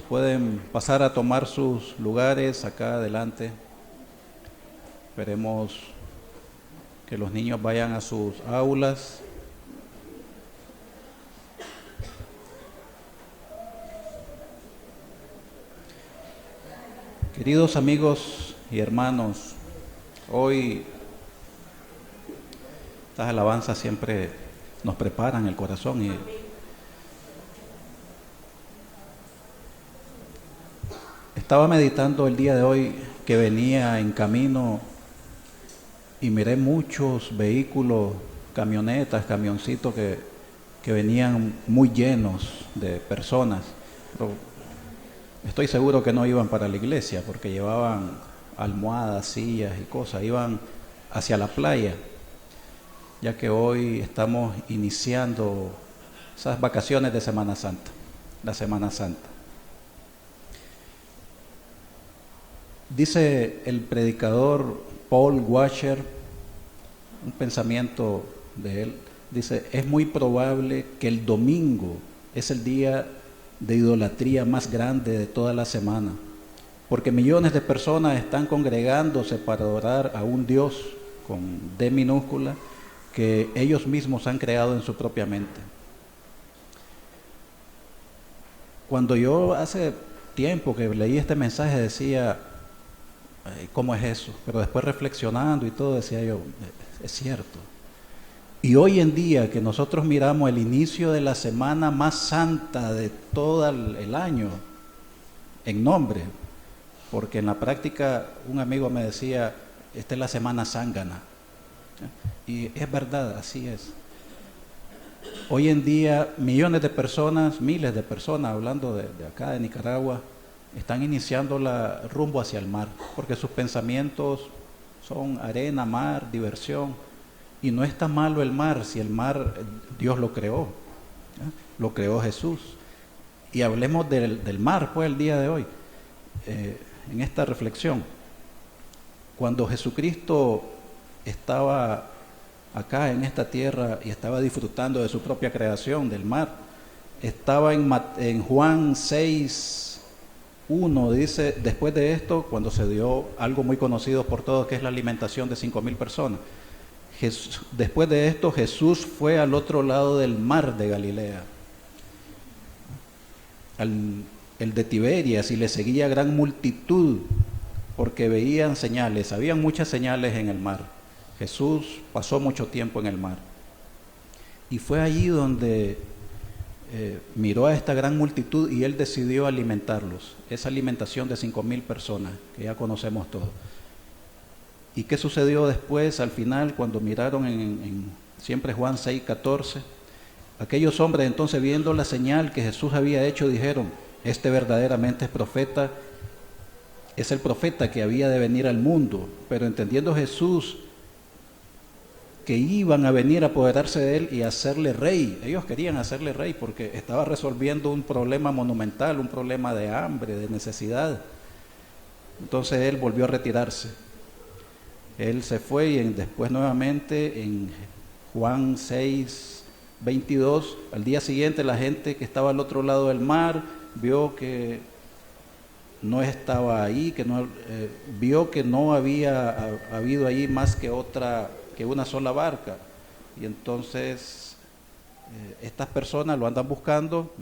Pueden pasar a tomar sus lugares acá adelante. Esperemos que los niños vayan a sus aulas. Queridos amigos y hermanos, hoy estas alabanzas siempre nos preparan el corazón y estaba meditando el día de hoy que venía en camino y miré muchos vehículos, camionetas, camioncitos que venían muy llenos de personas. Pero estoy seguro que no iban para la iglesia porque llevaban almohadas, sillas y cosas, iban hacia la playa, ya que hoy estamos iniciando esas vacaciones de Semana Santa, la Semana Santa. Dice el predicador Paul Washer, un pensamiento de él, dice: es muy probable que el domingo es el día de idolatría más grande de toda la semana, porque millones de personas están congregándose para adorar a un Dios con D minúscula que ellos mismos han creado en su propia mente. Cuando yo hace tiempo que leí este mensaje decía: ¿cómo es eso? Pero después reflexionando y todo decía yo, es cierto. Y hoy en día que nosotros miramos el inicio de la semana más santa de todo el año, en nombre, porque en la práctica un amigo me decía, esta es la semana zángana. Y es verdad, así es. Hoy en día millones de personas, miles de personas, hablando de acá de Nicaragua, están iniciando la rumbo hacia el mar, porque sus pensamientos son arena, mar, diversión. Y no está malo el mar, si el mar Dios lo creó, lo creó Jesús. Y hablemos del mar, pues, el día de hoy, en esta reflexión. Cuando Jesucristo estaba acá en esta tierra y estaba disfrutando de su propia creación, del mar, estaba en Juan 6:1, dice: después de esto, cuando se dio algo muy conocido por todos, que es la alimentación de 5,000 personas, después de esto Jesús fue al otro lado del mar de Galilea, el de Tiberias, y le seguía gran multitud, porque veían señales, habían muchas señales en el mar. Jesús pasó mucho tiempo en el mar. Y fue allí donde miró a esta gran multitud y él decidió alimentarlos. Esa alimentación de 5,000 personas, que ya conocemos todos. ¿Y qué sucedió después, al final, cuando miraron siempre Juan 6:14? Aquellos hombres entonces, viendo la señal que Jesús había hecho, dijeron: este verdaderamente es profeta, es el profeta que había de venir al mundo. Pero entendiendo Jesús que iban a venir a apoderarse de él y hacerle rey, ellos querían hacerle rey porque estaba resolviendo un problema monumental, un problema de hambre, de necesidad. Entonces él volvió a retirarse. Él se fue y después nuevamente en Juan 6:22, al día siguiente la gente que estaba al otro lado del mar vio que no estaba ahí, vio que no había habido ahí más que una sola barca. Y entonces estas personas lo andan buscando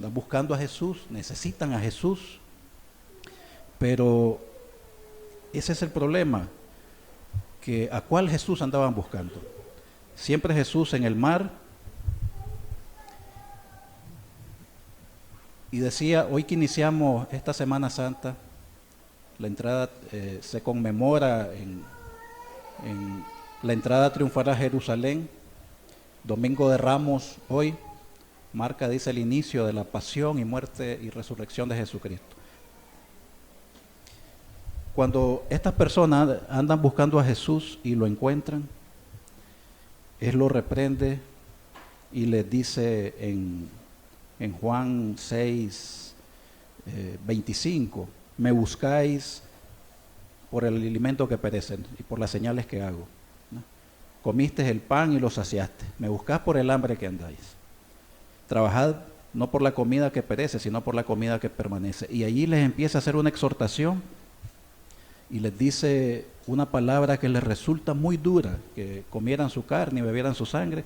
a Jesús, necesitan a Jesús. Pero ese es el problema, que ¿a cuál Jesús andaban buscando? Siempre Jesús en el mar. Y decía, hoy que iniciamos esta Semana Santa, la entrada se conmemora en la entrada triunfal a Jerusalén. Domingo de Ramos hoy marca, dice, el inicio de la pasión y muerte y resurrección de Jesucristo. Cuando estas personas andan buscando a Jesús y lo encuentran, Él lo reprende y les dice en Juan 6:25: me buscáis por el alimento que perecen y por las señales que hago, ¿no? Comisteis el pan y lo saciaste, me buscáis por el hambre que andáis. Trabajad no por la comida que perece, sino por la comida que permanece. Y allí les empieza a hacer una exhortación y les dice una palabra que les resulta muy dura, que comieran su carne y bebieran su sangre.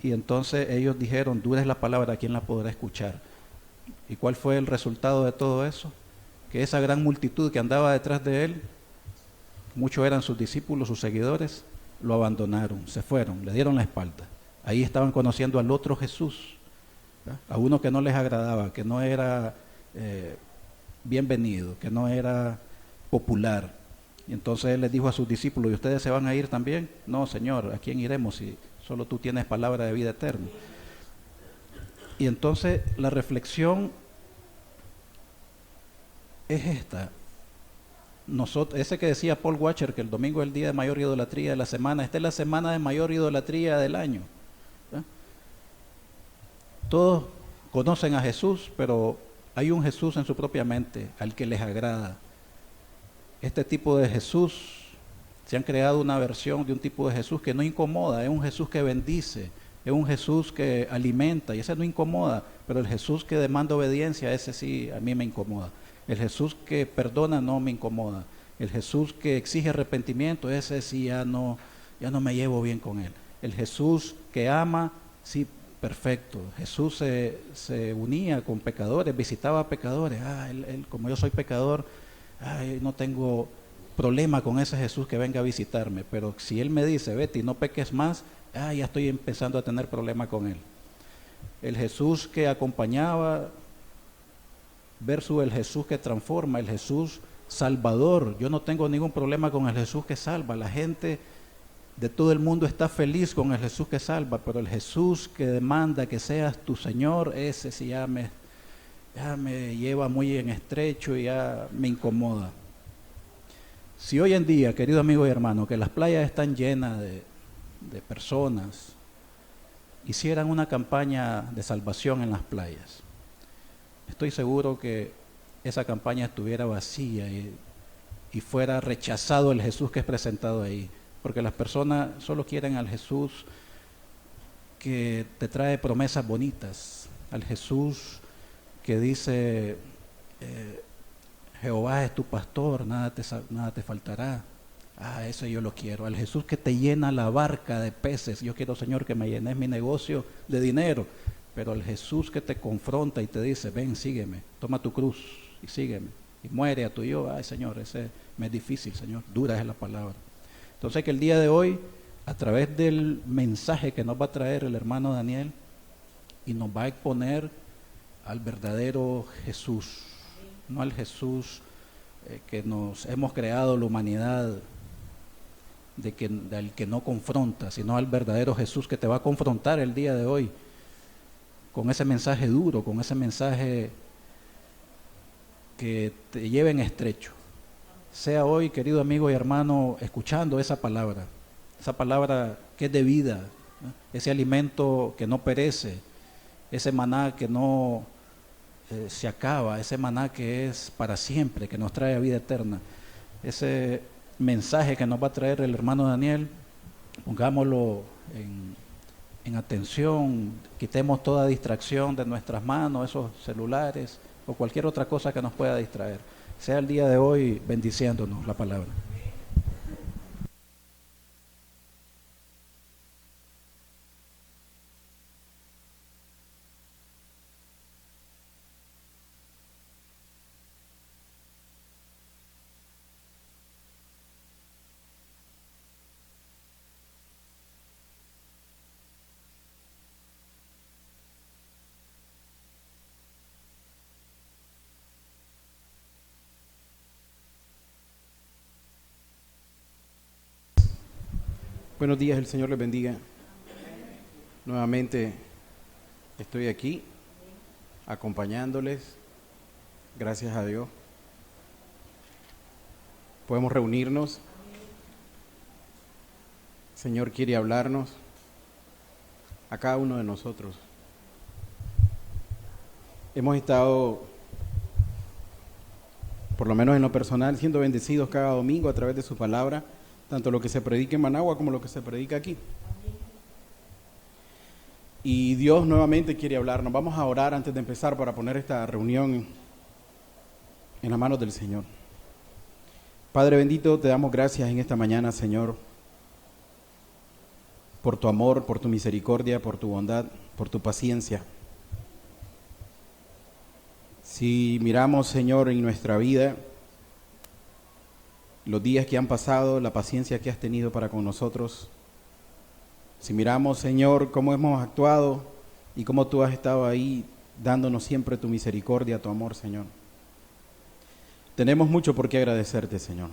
Y entonces ellos dijeron, dura es la palabra, ¿quién la podrá escuchar? ¿Y cuál fue el resultado de todo eso? Que esa gran multitud que andaba detrás de él, muchos eran sus discípulos, sus seguidores, lo abandonaron, se fueron, le dieron la espalda. Ahí estaban conociendo al otro Jesús, ¿verdad? A uno que no les agradaba, que no era bienvenido, que no era popular. Y entonces él les dijo a sus discípulos, ¿y ustedes se van a ir también? No, Señor, ¿a quién iremos si solo tú tienes palabra de vida eterna? Y entonces la reflexión es esta. Ese que decía Paul Washer, que el domingo es el día de mayor idolatría de la semana, esta es la semana de mayor idolatría del año, ¿verdad? Todos conocen a Jesús, pero hay un Jesús en su propia mente al que les agrada. Este tipo de Jesús, se han creado una versión de un tipo de Jesús que no incomoda, es un Jesús que bendice, es un Jesús que alimenta, y ese no incomoda, pero el Jesús que demanda obediencia, ese sí a mí me incomoda. El Jesús que perdona no me incomoda. El Jesús que exige arrepentimiento, ese sí ya no me llevo bien con él. El Jesús que ama, sí, perfecto. Jesús se unía con pecadores, visitaba a pecadores. Él, como yo soy pecador, no tengo problema con ese Jesús que venga a visitarme. Pero si él me dice, vete y no peques más, ya estoy empezando a tener problema con él. El Jesús que acompañaba versus el Jesús que transforma, el Jesús salvador. Yo no tengo ningún problema con el Jesús que salva. La gente de todo el mundo está feliz con el Jesús que salva, pero el Jesús que demanda que seas tu Señor, ese sí ya me lleva muy en estrecho y ya me incomoda. Si hoy en día, querido amigo y hermano, que las playas están llenas de personas, hicieran una campaña de salvación en las playas, estoy seguro que esa campaña estuviera vacía y fuera rechazado el Jesús que es presentado ahí, porque las personas solo quieren al Jesús que te trae promesas bonitas, al Jesús que dice, Jehová es tu pastor, nada te faltará. Eso yo lo quiero. Al Jesús que te llena la barca de peces. Yo quiero, Señor, que me llenes mi negocio de dinero. Pero el Jesús que te confronta y te dice, ven, sígueme, toma tu cruz y sígueme. Y muere a tu yo. Señor, ese me es difícil, Señor. Dura es la palabra. Entonces que el día de hoy, a través del mensaje que nos va a traer el hermano Daniel, y nos va a exponer al verdadero Jesús, no al Jesús que nos hemos creado la humanidad, del que no confronta, sino al verdadero Jesús que te va a confrontar el día de hoy con ese mensaje duro, con ese mensaje que te lleve en estrecho. Sea hoy, querido amigo y hermano, escuchando esa palabra que es de vida, ¿no? Ese alimento que no perece, ese maná que no se acaba, ese maná que es para siempre, que nos trae a vida eterna. Ese mensaje que nos va a traer el hermano Daniel, pongámoslo en atención, quitemos toda distracción de nuestras manos, esos celulares o cualquier otra cosa que nos pueda distraer. Sea el día de hoy bendiciéndonos la palabra. Buenos días, el Señor les bendiga. Nuevamente estoy aquí acompañándoles, gracias a Dios. Podemos reunirnos. El Señor quiere hablarnos a cada uno de nosotros. Hemos estado, por lo menos en lo personal, siendo bendecidos cada domingo a través de su palabra, tanto lo que se predica en Managua como lo que se predica aquí. Y Dios nuevamente quiere hablarnos. Vamos a orar antes de empezar para poner esta reunión en las manos del Señor. Padre bendito, te damos gracias en esta mañana, Señor, por tu amor, por tu misericordia, por tu bondad, por tu paciencia. Si miramos, Señor, en nuestra vida, los días que han pasado, la paciencia que has tenido para con nosotros, si miramos, Señor, cómo hemos actuado y cómo tú has estado ahí dándonos siempre tu misericordia, tu amor, Señor. Tenemos mucho por qué agradecerte, Señor.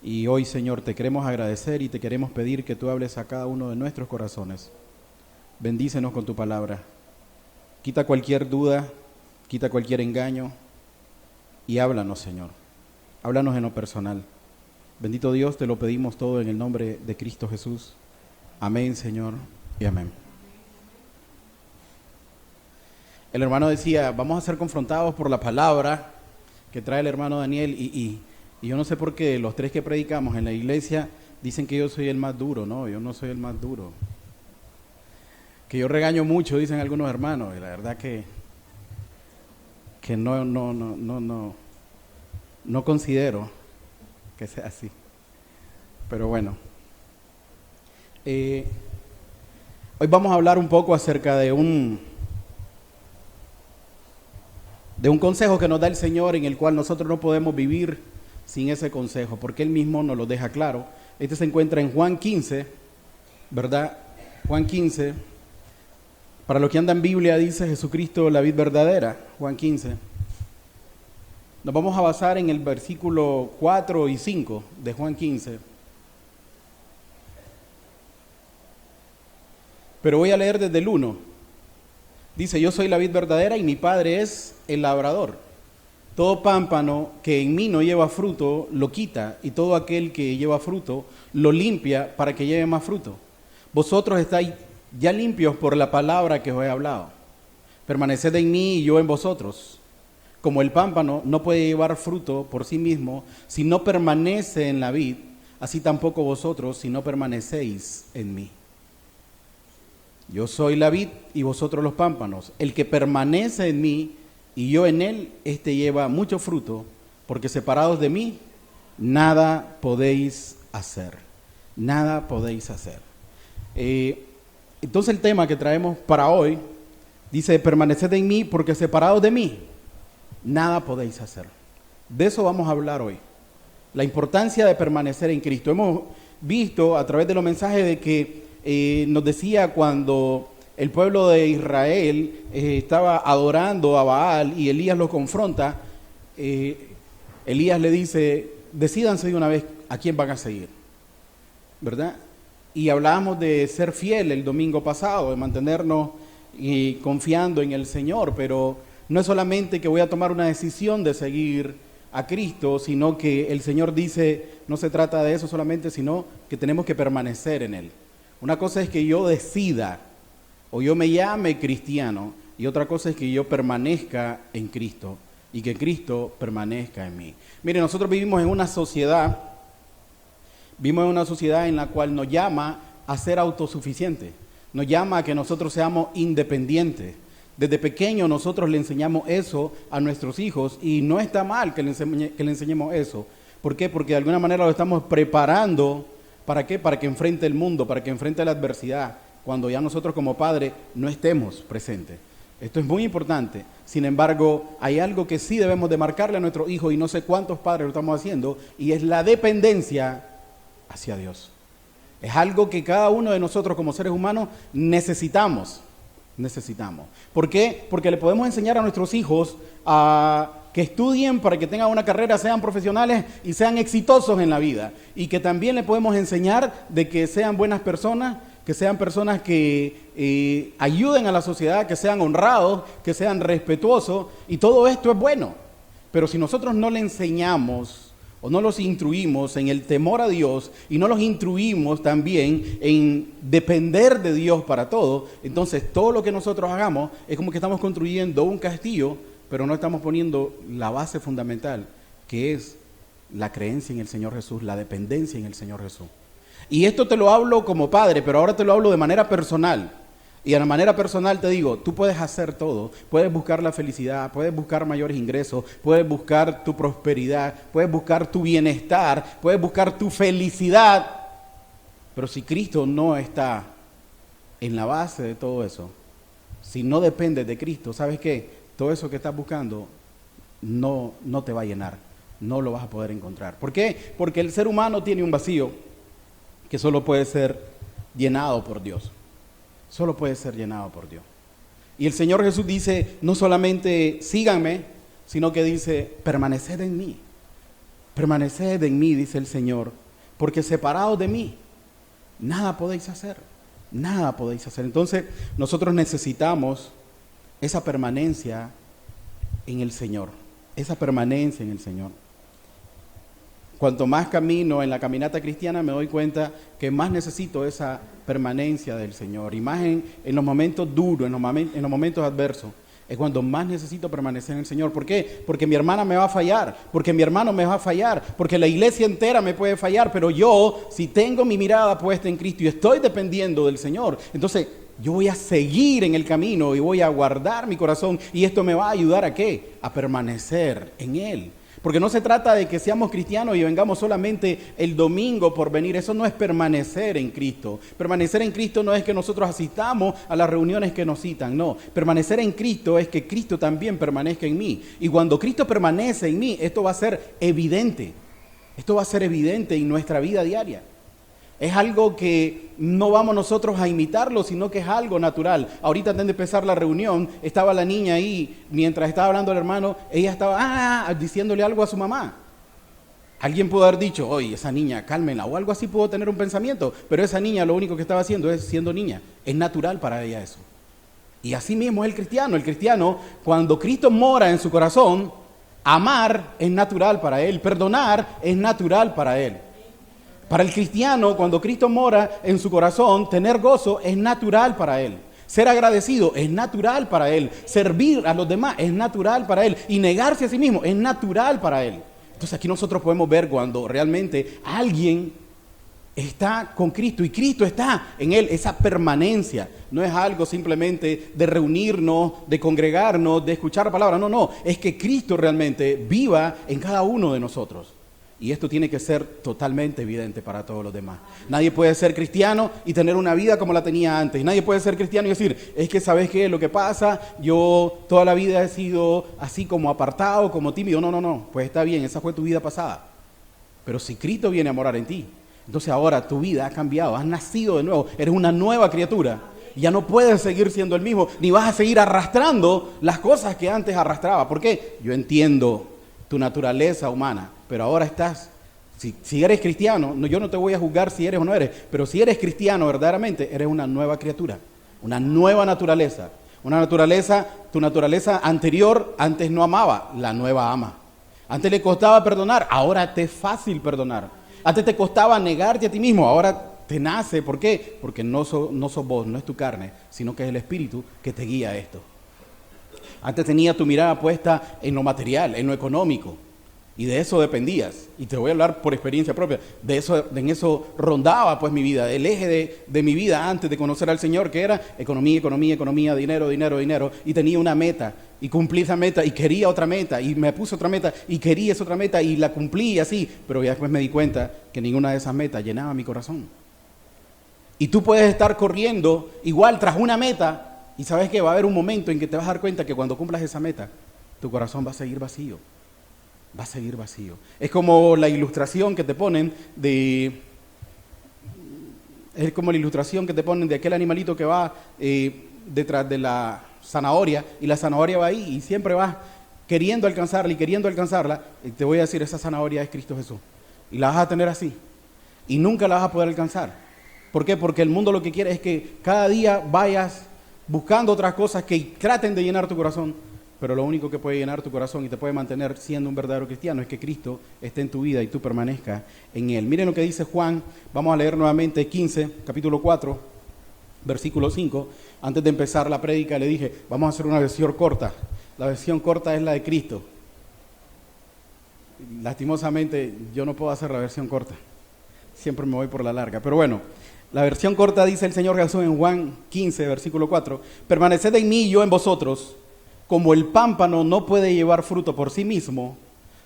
Y hoy, Señor, te queremos agradecer y te queremos pedir que tú hables a cada uno de nuestros corazones. Bendícenos con tu palabra. Quita cualquier duda, quita cualquier engaño y háblanos, Señor. Háblanos en lo personal. Bendito Dios, te lo pedimos todo en el nombre de Cristo Jesús. Amén, Señor, y amén. El hermano decía, vamos a ser confrontados por la palabra que trae el hermano Daniel y yo no sé por qué los tres que predicamos en la iglesia dicen que yo soy el más duro. No, yo no soy el más duro. Que yo regaño mucho, dicen algunos hermanos, y la verdad que no considero que sea así. Pero bueno. Hoy vamos a hablar un poco acerca de un consejo que nos da el Señor, en el cual nosotros no podemos vivir sin ese consejo, porque Él mismo nos lo deja claro. Este se encuentra en Juan 15, ¿verdad? Juan 15. Para los que andan en Biblia dice Jesucristo, la vid verdadera. Juan 15. Nos vamos a basar en el versículo 4 y 5 de Juan 15. Pero voy a leer desde el 1. Dice, yo soy la vid verdadera y mi Padre es el labrador. Todo pámpano que en mí no lleva fruto, lo quita, y todo aquel que lleva fruto, lo limpia para que lleve más fruto. Vosotros estáis ya limpios por la palabra que os he hablado. Permaneced en mí y yo en vosotros. Como el pámpano no puede llevar fruto por sí mismo si no permanece en la vid, así tampoco vosotros si no permanecéis en mí. Yo soy la vid y vosotros los pámpanos. El que permanece en mí y yo en él, éste lleva mucho fruto, porque separados de mí, nada podéis hacer. Nada podéis hacer. Entonces el tema que traemos para hoy dice, permaneced en mí, porque separados de mí, nada podéis hacer. De eso vamos a hablar hoy. La importancia de permanecer en Cristo. Hemos visto a través de los mensajes de que nos decía cuando el pueblo de Israel estaba adorando a Baal y Elías lo confronta, Elías le dice, decídanse de una vez a quién van a seguir, ¿verdad? Y hablábamos de ser fiel el domingo pasado, de mantenernos confiando en el Señor, pero no es solamente que voy a tomar una decisión de seguir a Cristo, sino que el Señor dice, no se trata de eso solamente, sino que tenemos que permanecer en Él. Una cosa es que yo decida o yo me llame cristiano y otra cosa es que yo permanezca en Cristo y que Cristo permanezca en mí. Mire, nosotros vivimos en una sociedad en la cual nos llama a ser autosuficientes, nos llama a que nosotros seamos independientes. Desde pequeño nosotros le enseñamos eso a nuestros hijos y no está mal que le enseñemos eso. ¿Por qué? Porque de alguna manera lo estamos preparando. ¿Para qué? Para que enfrente el mundo, para que enfrente la adversidad, cuando ya nosotros como padres no estemos presentes. Esto es muy importante. Sin embargo, hay algo que sí debemos de marcarle a nuestros hijos, y no sé cuántos padres lo estamos haciendo, y es la dependencia hacia Dios. Es algo que cada uno de nosotros como seres humanos necesitamos. ¿Por qué? Porque le podemos enseñar a nuestros hijos a que estudien para que tengan una carrera, sean profesionales y sean exitosos en la vida. Y que también le podemos enseñar de que sean buenas personas, que sean personas que ayuden a la sociedad, que sean honrados, que sean respetuosos. Y todo esto es bueno. Pero si nosotros no le enseñamos o no los instruimos en el temor a Dios y no los instruimos también en depender de Dios para todo, entonces todo lo que nosotros hagamos es como que estamos construyendo un castillo, pero no estamos poniendo la base fundamental, que es la creencia en el Señor Jesús, la dependencia en el Señor Jesús. Y esto te lo hablo como padre, pero ahora te lo hablo de manera personal. Y de manera personal te digo, tú puedes hacer todo, puedes buscar la felicidad, puedes buscar mayores ingresos, puedes buscar tu prosperidad, puedes buscar tu bienestar, puedes buscar tu felicidad, pero si Cristo no está en la base de todo eso, si no dependes de Cristo, ¿sabes qué? Todo eso que estás buscando no te va a llenar, no lo vas a poder encontrar. ¿Por qué? Porque el ser humano tiene un vacío que solo puede ser llenado por Dios. Solo puede ser llenado por Dios. Y el Señor Jesús dice, no solamente síganme, sino que dice, permaneced en mí. Permaneced en mí, dice el Señor, porque separados de mí, nada podéis hacer. Nada podéis hacer. Entonces, nosotros necesitamos esa permanencia en el Señor. Esa permanencia en el Señor. Cuanto más camino en la caminata cristiana, me doy cuenta que más necesito esa permanencia del Señor. Y más en los momentos duros, en los momentos adversos, es cuando más necesito permanecer en el Señor. ¿Por qué? Porque mi hermana me va a fallar, porque mi hermano me va a fallar, porque la iglesia entera me puede fallar, pero yo, si tengo mi mirada puesta en Cristo y estoy dependiendo del Señor, entonces yo voy a seguir en el camino y voy a guardar mi corazón, y esto me va a ayudar ¿a qué? A permanecer en Él. Porque no se trata de que seamos cristianos y vengamos solamente el domingo por venir. Eso no es permanecer en Cristo. Permanecer en Cristo no es que nosotros asistamos a las reuniones que nos citan, no. Permanecer en Cristo es que Cristo también permanezca en mí. Y cuando Cristo permanece en mí, esto va a ser evidente. Esto va a ser evidente en nuestra vida diaria. Es algo que no vamos nosotros a imitarlo, sino que es algo natural. Ahorita antes de empezar la reunión, estaba la niña ahí, mientras estaba hablando el hermano, ella estaba diciéndole algo a su mamá. Alguien pudo haber dicho, oye, esa niña, cálmenla, o algo así pudo tener un pensamiento, pero esa niña lo único que estaba haciendo es siendo niña. Es natural para ella eso. Y así mismo es el cristiano. El cristiano, cuando Cristo mora en su corazón, amar es natural para él, perdonar es natural para él. Para el cristiano, cuando Cristo mora en su corazón, tener gozo es natural para él. Ser agradecido es natural para él. Servir a los demás es natural para él. Y negarse a sí mismo es natural para él. Entonces aquí nosotros podemos ver cuando realmente alguien está con Cristo y Cristo está en él, esa permanencia. No es algo simplemente de reunirnos, de congregarnos, de escuchar la palabra. No, es que Cristo realmente viva en cada uno de nosotros. Y esto tiene que ser totalmente evidente para todos los demás. Nadie puede ser cristiano y tener una vida como la tenía antes. Nadie puede ser cristiano y decir, es que ¿sabes qué? Lo que pasa, yo toda la vida he sido así como apartado, como tímido. No. Pues está bien, esa fue tu vida pasada. Pero si Cristo viene a morar en ti, entonces ahora tu vida ha cambiado, has nacido de nuevo, eres una nueva criatura. Ya no puedes seguir siendo el mismo, ni vas a seguir arrastrando las cosas que antes arrastraba. ¿Por qué? Yo entiendo tu naturaleza humana. Pero ahora estás, si eres cristiano, yo no te voy a juzgar si eres o no eres, pero si eres cristiano verdaderamente, eres una nueva criatura, una nueva naturaleza. Una naturaleza, tu naturaleza anterior antes no amaba, la nueva ama. Antes le costaba perdonar, ahora te es fácil perdonar. Antes te costaba negarte a ti mismo, ahora te nace. ¿Por qué? Porque no sos vos, no es tu carne, sino que es el Espíritu que te guía a esto. Antes tenía tu mirada puesta en lo material, en lo económico. Y de eso dependías. Y te voy a hablar por experiencia propia. En eso rondaba pues mi vida. El eje de mi vida antes de conocer al Señor, que era economía, dinero. Y tenía una meta. Y cumplí esa meta. Y quería otra meta. Y me puse otra meta. Y quería esa otra meta. Y la cumplí así. Pero ya después me di cuenta que ninguna de esas metas llenaba mi corazón. Y tú puedes estar corriendo igual tras una meta. Y sabes que va a haber un momento en que te vas a dar cuenta que cuando cumplas esa meta, tu corazón va a seguir vacío. Va a seguir vacío. Es como la ilustración que te ponen de aquel animalito que va detrás de la zanahoria, y la zanahoria va ahí y siempre vas queriendo alcanzarla, y te voy a decir, esa zanahoria es Cristo Jesús. Y la vas a tener así. Y nunca la vas a poder alcanzar. ¿Por qué? Porque el mundo lo que quiere es que cada día vayas buscando otras cosas que traten de llenar tu corazón. Pero lo único que puede llenar tu corazón y te puede mantener siendo un verdadero cristiano es que Cristo esté en tu vida y tú permanezcas en Él. Miren lo que dice Juan, vamos a leer nuevamente capítulo 4, versículo 5. Antes de empezar la prédica le dije, vamos a hacer una versión corta. La versión corta es la de Cristo. Lastimosamente yo no puedo hacer la versión corta. Siempre me voy por la larga. Pero bueno, La versión corta dice el Señor Jesús en Juan 15, versículo 4, permaneced en mí y yo en vosotros, como el pámpano no puede llevar fruto por sí mismo,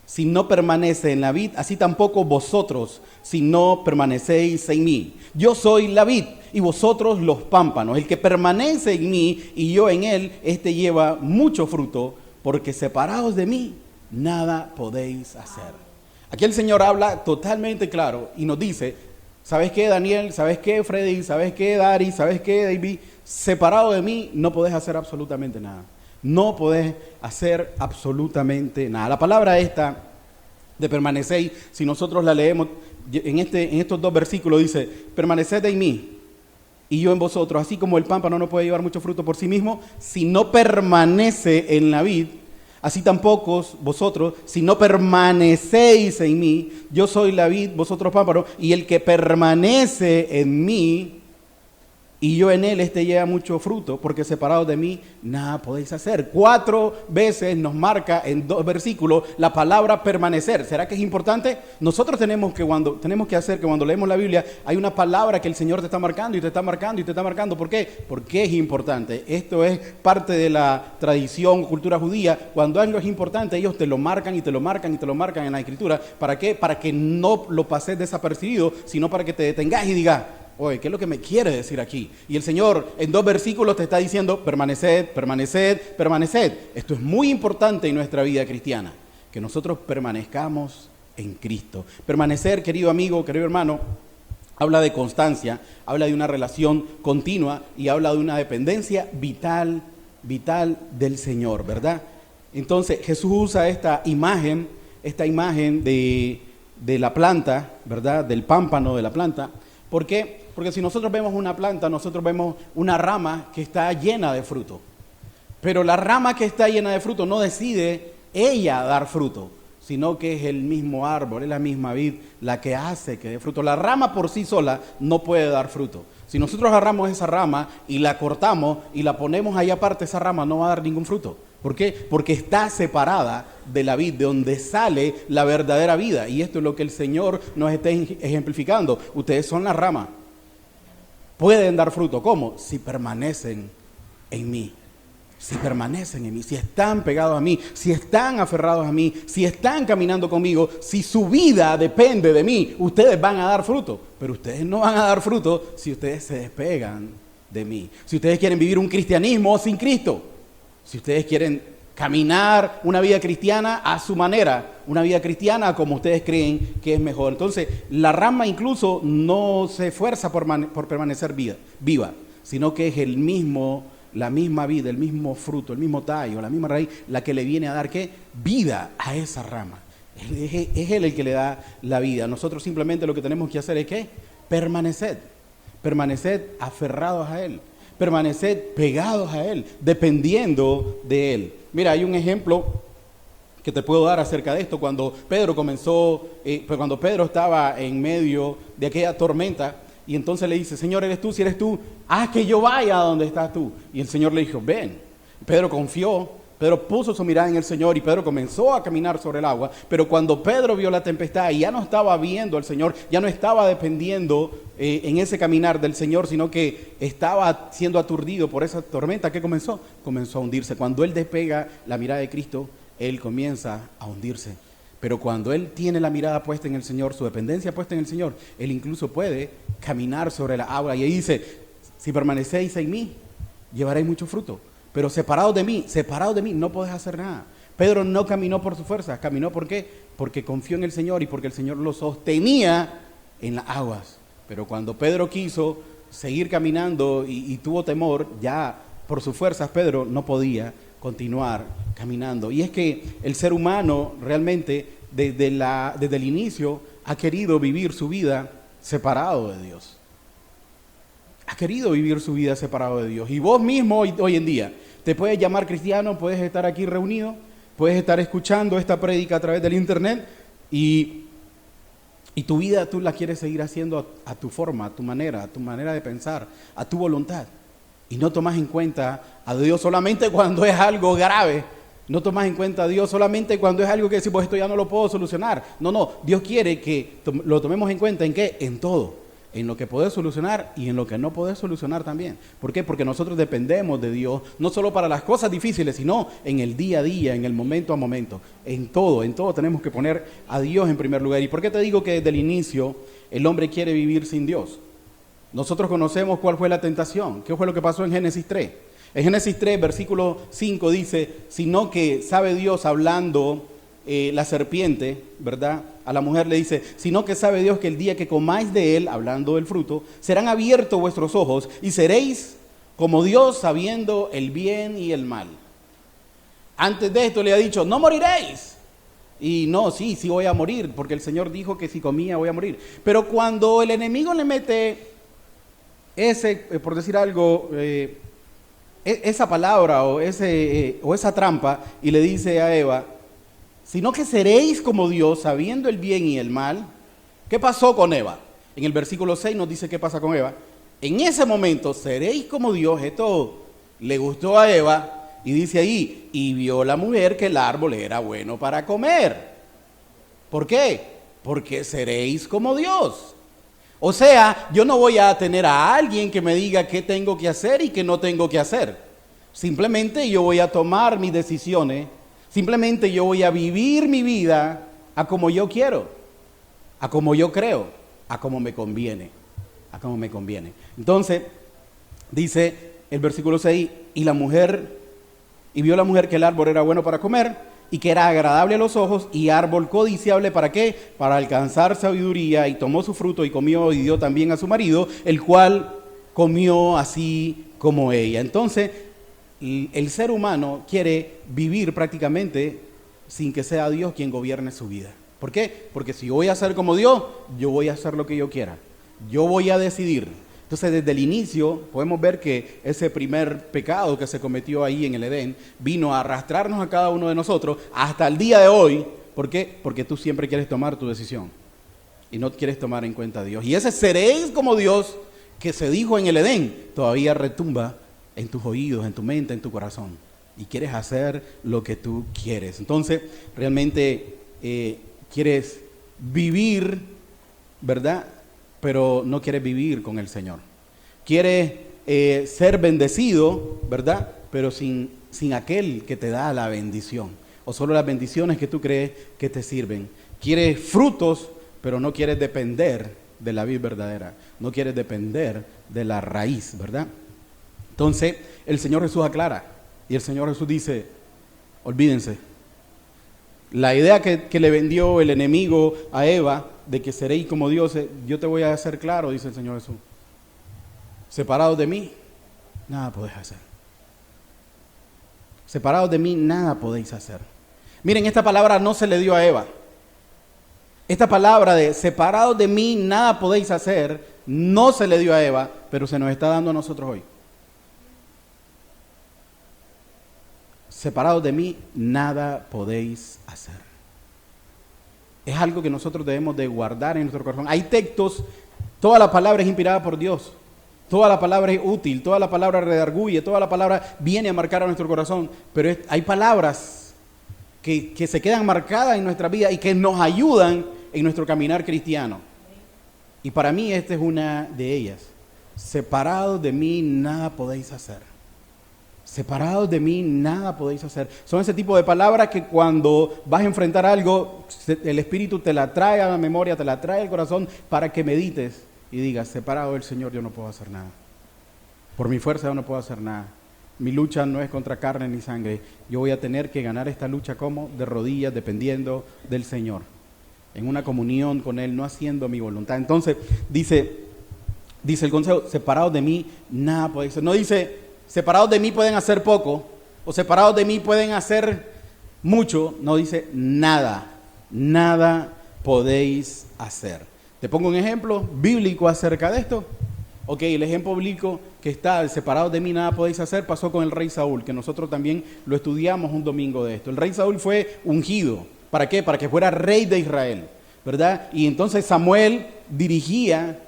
si no permanece en la vid, así tampoco vosotros, si no permanecéis en mí. Yo soy la vid y vosotros los pámpanos. El que permanece en mí y yo en él, este lleva mucho fruto, porque separados de mí, nada podéis hacer. Aquí el Señor habla totalmente claro y nos dice, ¿sabes qué, Daniel? ¿Sabes qué, Freddy? ¿Sabes qué, Dari? ¿Sabes qué, David? Separado de mí, no podés hacer absolutamente nada. No podés hacer absolutamente nada. La palabra esta de permanecéis, si nosotros la leemos en estos dos versículos, dice, permaneced en mí y yo en vosotros, así como el pámpano no puede llevar mucho fruto por sí mismo, si no permanece en la vid, así tampoco vosotros, si no permanecéis en mí, yo soy la vid, vosotros pámpanos, y el que permanece en mí y yo en él, este lleva mucho fruto, porque separados de mí nada podéis hacer. 4 veces nos marca en 2 versículos la palabra permanecer. ¿Será que es importante? Nosotros tenemos que hacer que cuando leemos la Biblia hay una palabra que el Señor te está marcando y te está marcando y te está marcando. ¿Por qué? Porque es importante. Esto es parte de la tradición, cultura judía. Cuando algo es importante, ellos te lo marcan y te lo marcan y te lo marcan en la Escritura. ¿Para qué? Para que no lo pases desapercibido, sino para que te detengas y digas, oye, ¿qué es lo que me quiere decir aquí? Y el Señor en 2 versículos te está diciendo, permaneced, permaneced, permaneced. Esto es muy importante en nuestra vida cristiana, que nosotros permanezcamos en Cristo. Permanecer, querido amigo, querido hermano, habla de constancia, habla de una relación continua y habla de una dependencia vital del Señor, ¿verdad? Entonces Jesús usa esta imagen de la planta, ¿verdad? Del pámpano de la planta. ¿Por qué? Porque si nosotros vemos una planta, nosotros vemos una rama que está llena de fruto. Pero la rama que está llena de fruto no decide ella dar fruto, sino que es el mismo árbol, es la misma vid la que hace que dé fruto. La rama por sí sola no puede dar fruto. Si nosotros agarramos esa rama y la cortamos y la ponemos ahí aparte, esa rama no va a dar ningún fruto. ¿Por qué? Porque está separada de la vid, de donde sale la verdadera vida. Y esto es lo que el Señor nos está ejemplificando. Ustedes son la rama. Pueden dar fruto. ¿Cómo? Si permanecen en mí. Si permanecen en mí, si están pegados a mí, si están aferrados a mí, si están caminando conmigo, si su vida depende de mí, ustedes van a dar fruto. Pero ustedes no van a dar fruto si ustedes se despegan de mí. Si ustedes quieren vivir un cristianismo sin Cristo. Si ustedes quieren caminar una vida cristiana a su manera, una vida cristiana como ustedes creen que es mejor. Entonces, la rama incluso no se esfuerza por permanecer viva, sino que es la misma vida, el mismo fruto, el mismo tallo, la misma raíz, la que le viene a dar ¿qué? Vida a esa rama. Es Él el que le da la vida. Nosotros simplemente lo que tenemos que hacer es ¿qué? Permanecer aferrados a Él. Permaneced pegados a Él, dependiendo de Él. Mira, hay un ejemplo que te puedo dar acerca de esto. Cuando Pedro cuando Pedro estaba en medio de aquella tormenta, y entonces le dice, Señor, ¿eres tú? Si eres tú, haz que yo vaya a donde estás tú. Y el Señor le dijo, ven. Pedro confió. Pedro puso su mirada en el Señor y Pedro comenzó a caminar sobre el agua, pero cuando Pedro vio la tempestad y ya no estaba viendo al Señor, ya no estaba dependiendo en ese caminar del Señor, sino que estaba siendo aturdido por esa tormenta, ¿qué comenzó? Comenzó a hundirse. Cuando él despega la mirada de Cristo, él comienza a hundirse. Pero cuando él tiene la mirada puesta en el Señor, su dependencia puesta en el Señor, él incluso puede caminar sobre la agua. Y ahí dice, si permanecéis en mí, llevaréis mucho fruto. Pero separados de mí, no podés hacer nada. Pedro no caminó por su fuerza, caminó ¿por qué? Porque confió en el Señor y porque el Señor lo sostenía en las aguas. Pero cuando Pedro quiso seguir caminando y tuvo temor, ya por sus fuerzas Pedro no podía continuar caminando. Y es que el ser humano realmente desde el inicio ha querido vivir su vida separado de Dios. Ha querido vivir su vida separado de Dios. Y vos mismo hoy en día te puedes llamar cristiano, puedes estar aquí reunido, puedes estar escuchando esta prédica a través del internet y tu vida tú la quieres seguir haciendo a tu forma, a tu manera de pensar, a tu voluntad. Y no tomas en cuenta a Dios solamente cuando es algo grave. No tomas en cuenta a Dios solamente cuando es algo que decimos, esto ya no lo puedo solucionar. No, Dios quiere que lo tomemos en cuenta, ¿en qué? En todo. en lo que podés solucionar y en lo que no podés solucionar también. ¿Por qué? Porque nosotros dependemos de Dios, no solo para las cosas difíciles, sino en el día a día, en el momento a momento. En todo tenemos que poner a Dios en primer lugar. ¿Y por qué te digo que desde el inicio el hombre quiere vivir sin Dios? Nosotros conocemos cuál fue la tentación, qué fue lo que pasó en Génesis 3. En Génesis 3, versículo 5 dice, sino que sabe Dios hablando la serpiente, ¿verdad? A la mujer le dice, sino que sabe Dios que el día que comáis de él, hablando del fruto, serán abiertos vuestros ojos y seréis como Dios sabiendo el bien y el mal. Antes de esto le ha dicho, no moriréis. Y no, sí voy a morir, porque el Señor dijo que si comía voy a morir. Pero cuando el enemigo le mete por decir algo, esa palabra o esa trampa y le dice a Eva, sino que seréis como Dios, sabiendo el bien y el mal. ¿Qué pasó con Eva? En el versículo 6 nos dice qué pasa con Eva. En ese momento, seréis como Dios. Esto le gustó a Eva y dice ahí, y vio la mujer que el árbol era bueno para comer. ¿Por qué? Porque seréis como Dios. O sea, yo no voy a tener a alguien que me diga qué tengo que hacer y qué no tengo que hacer. Simplemente yo voy a tomar mis decisiones. Simplemente yo voy a vivir mi vida a como yo quiero, a como yo creo, a como me conviene, a como me conviene. Entonces, dice el versículo 6, y vio la mujer que el árbol era bueno para comer y que era agradable a los ojos y árbol codiciable, ¿para qué? Para alcanzar sabiduría, y tomó su fruto y comió y dio también a su marido, el cual comió así como ella. Entonces, el ser humano quiere vivir prácticamente sin que sea Dios quien gobierne su vida. ¿Por qué? Porque si yo voy a ser como Dios, yo voy a hacer lo que yo quiera. Yo voy a decidir. Entonces, desde el inicio podemos ver que ese primer pecado que se cometió ahí en el Edén vino a arrastrarnos a cada uno de nosotros hasta el día de hoy. ¿Por qué? Porque tú siempre quieres tomar tu decisión y no quieres tomar en cuenta a Dios. Y ese seréis como Dios que se dijo en el Edén todavía retumba en tus oídos, en tu mente, en tu corazón, y quieres hacer lo que tú quieres. Entonces, realmente quieres vivir, ¿verdad? Pero no quieres vivir con el Señor. Quieres ser bendecido, ¿verdad? Pero sin aquel que te da la bendición, o solo las bendiciones que tú crees que te sirven. Quieres frutos, pero no quieres depender de la vid verdadera, no quieres depender de la raíz, ¿verdad? Entonces, el Señor Jesús aclara, y el Señor Jesús dice, olvídense. La idea que le vendió el enemigo a Eva, de que seréis como Dios, yo te voy a hacer claro, dice el Señor Jesús. Separados de mí, nada podéis hacer. Separados de mí, nada podéis hacer. Miren, esta palabra no se le dio a Eva. Esta palabra de separados de mí, nada podéis hacer, no se le dio a Eva, pero se nos está dando a nosotros hoy. Separados de mí, nada podéis hacer. Es algo que nosotros debemos de guardar en nuestro corazón. Hay textos, toda la palabra es inspirada por Dios. Toda la palabra es útil, toda la palabra redarguye, toda la palabra viene a marcar a nuestro corazón. Pero hay palabras que se quedan marcadas en nuestra vida y que nos ayudan en nuestro caminar cristiano. Y para mí esta es una de ellas. Separados de mí, nada podéis hacer. Separados de mí, nada podéis hacer. Son ese tipo de palabras que cuando vas a enfrentar algo, el Espíritu te la trae a la memoria, te la trae al corazón para que medites y digas, separado del Señor yo no puedo hacer nada. Por mi fuerza yo no puedo hacer nada. Mi lucha no es contra carne ni sangre. Yo voy a tener que ganar esta lucha como de rodillas, dependiendo del Señor. En una comunión con Él, no haciendo mi voluntad. Entonces, dice el consejo, separados de mí, nada podéis hacer. No dice, separados de mí pueden hacer poco, o separados de mí pueden hacer mucho. No dice nada, nada podéis hacer. Te pongo un ejemplo bíblico acerca de esto. Ok, el ejemplo bíblico que está, separados de mí nada podéis hacer, pasó con el rey Saúl, que nosotros también lo estudiamos un domingo de esto. El rey Saúl fue ungido. ¿Para qué? Para que fuera rey de Israel, ¿verdad? Y entonces Samuel dirigía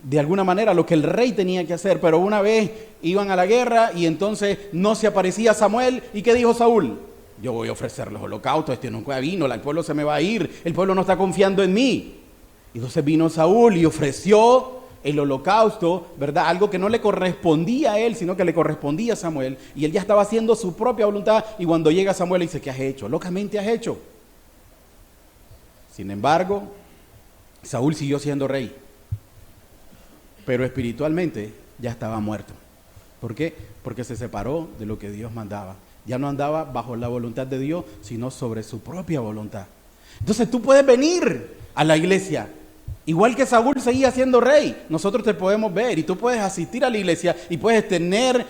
de alguna manera lo que el rey tenía que hacer, pero una vez iban a la guerra y entonces no se aparecía Samuel. ¿Y qué dijo Saúl? Yo voy a ofrecer los holocaustos, nunca vino, el pueblo se me va a ir, el pueblo no está confiando en mí. Y entonces vino Saúl y ofreció el holocausto, ¿verdad? Algo que no le correspondía a él, sino que le correspondía a Samuel. Y él ya estaba haciendo su propia voluntad. Y cuando llega Samuel le dice, ¿qué has hecho? Locamente has hecho. Sin embargo, Saúl siguió siendo rey. Pero espiritualmente ya estaba muerto. ¿Por qué? Porque se separó de lo que Dios mandaba. Ya no andaba bajo la voluntad de Dios, sino sobre su propia voluntad. Entonces tú puedes venir a la iglesia. Igual que Saúl seguía siendo rey, nosotros te podemos ver y tú puedes asistir a la iglesia y puedes tener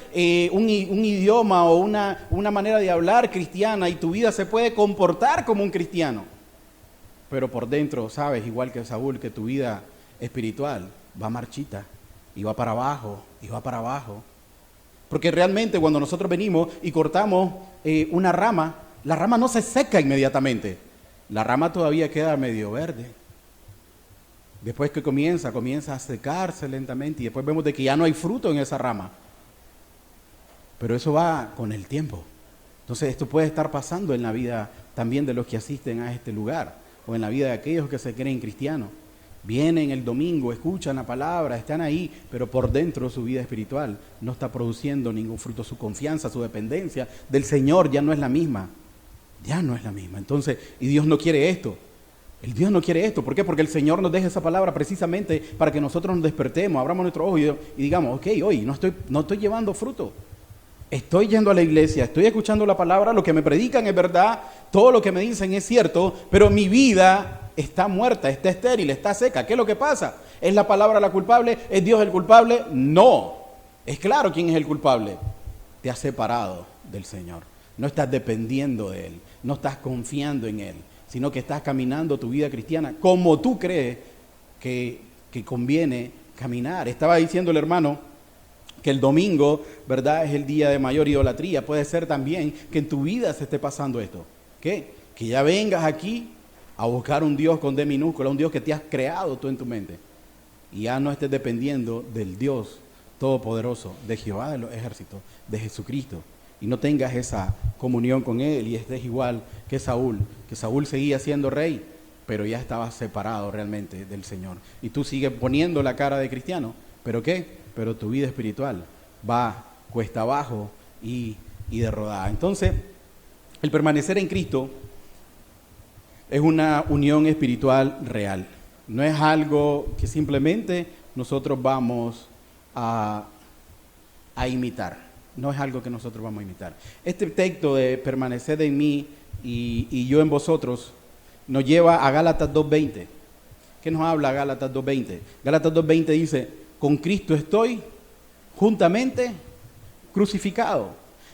un idioma o una manera de hablar cristiana y tu vida se puede comportar como un cristiano. Pero por dentro, sabes, igual que Saúl, que tu vida espiritual va marchita y va para abajo y va para abajo. Porque realmente cuando nosotros venimos y cortamos una rama, la rama no se seca inmediatamente. La rama todavía queda medio verde. Después que comienza a secarse lentamente y después vemos de que ya no hay fruto en esa rama. Pero eso va con el tiempo. Entonces esto puede estar pasando en la vida también de los que asisten a este lugar o en la vida de aquellos que se creen cristianos. Vienen el domingo, escuchan la palabra, están ahí, pero por dentro su vida espiritual no está produciendo ningún fruto. Su confianza, su dependencia del Señor ya no es la misma. Ya no es la misma. Entonces, y Dios no quiere esto. El Dios no quiere esto. ¿Por qué? Porque el Señor nos deja esa palabra precisamente para que nosotros nos despertemos, abramos nuestros ojos y digamos, ok, hoy no estoy llevando fruto. Estoy yendo a la iglesia, estoy escuchando la palabra, lo que me predican es verdad, todo lo que me dicen es cierto, pero mi vida está muerta, está estéril, está seca. ¿Qué es lo que pasa? ¿Es la palabra la culpable? ¿Es Dios el culpable? No. Es claro quién es el culpable. Te has separado del Señor. No estás dependiendo de Él, no estás confiando en Él, sino que estás caminando tu vida cristiana como tú crees que conviene caminar. Estaba diciendo el hermano que el domingo, ¿verdad?, es el día de mayor idolatría. Puede ser también que en tu vida se esté pasando esto. ¿Qué? Que ya vengas aquí a buscar un Dios con D minúscula, un Dios que te has creado tú en tu mente. Y ya no estés dependiendo del Dios Todopoderoso, de Jehová de los ejércitos, de Jesucristo. Y no tengas esa comunión con Él y estés igual que Saúl seguía siendo rey, pero ya estaba separado realmente del Señor. Y tú sigues poniendo la cara de cristiano, ¿pero qué? Pero tu vida espiritual va cuesta abajo y de rodada. Entonces, el permanecer en Cristo es una unión espiritual real. No es algo que simplemente nosotros vamos a imitar. No es algo que nosotros vamos a imitar. Este texto de permanecer en mí y yo en vosotros nos lleva a Gálatas 2:20. ¿Qué nos habla Gálatas 2:20? Gálatas 2:20 dice, con Cristo estoy juntamente crucificado.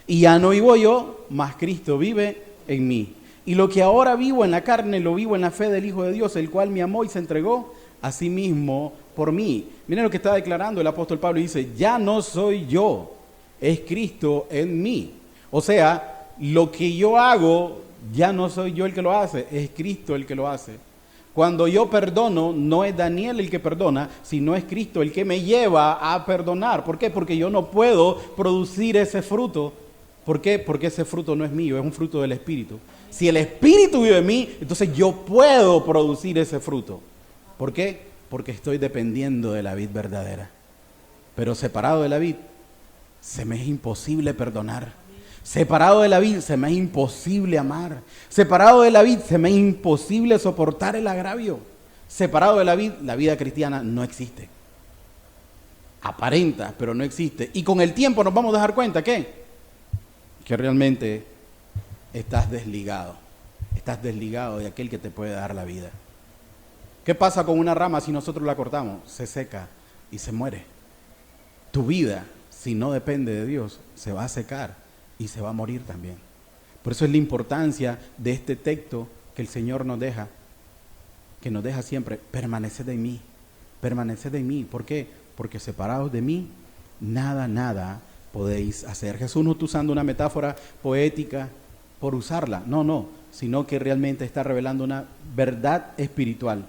Y ya no vivo yo, mas Cristo vive en mí. Y lo que ahora vivo en la carne, lo vivo en la fe del Hijo de Dios, el cual me amó y se entregó a sí mismo por mí. Miren lo que está declarando el apóstol Pablo y dice, ya no soy yo, es Cristo en mí. O sea, lo que yo hago, ya no soy yo el que lo hace, es Cristo el que lo hace. Cuando yo perdono, no es Daniel el que perdona, sino es Cristo el que me lleva a perdonar. ¿Por qué? Porque yo no puedo producir ese fruto. ¿Por qué? Porque ese fruto no es mío, es un fruto del Espíritu. Si el Espíritu vive en mí, entonces yo puedo producir ese fruto. ¿Por qué? Porque estoy dependiendo de la vid verdadera. Pero separado de la vid, se me es imposible perdonar. Separado de la vid, se me es imposible amar. Separado de la vid, se me es imposible soportar el agravio. Separado de la vid, la vida cristiana no existe. Aparenta, pero no existe. Y con el tiempo nos vamos a dar cuenta que realmente estás desligado. Estás desligado de aquel que te puede dar la vida. ¿Qué pasa con una rama si nosotros la cortamos? Se seca y se muere. Tu vida, si no depende de Dios, se va a secar y se va a morir también. Por eso es la importancia de este texto que el Señor nos deja, que nos deja siempre, permaneced en mí, permaneced en mí. ¿Por qué? Porque separados de mí, nada podéis hacer. Jesús no está usando una metáfora poética por usarla, no, sino que realmente está revelando una verdad espiritual.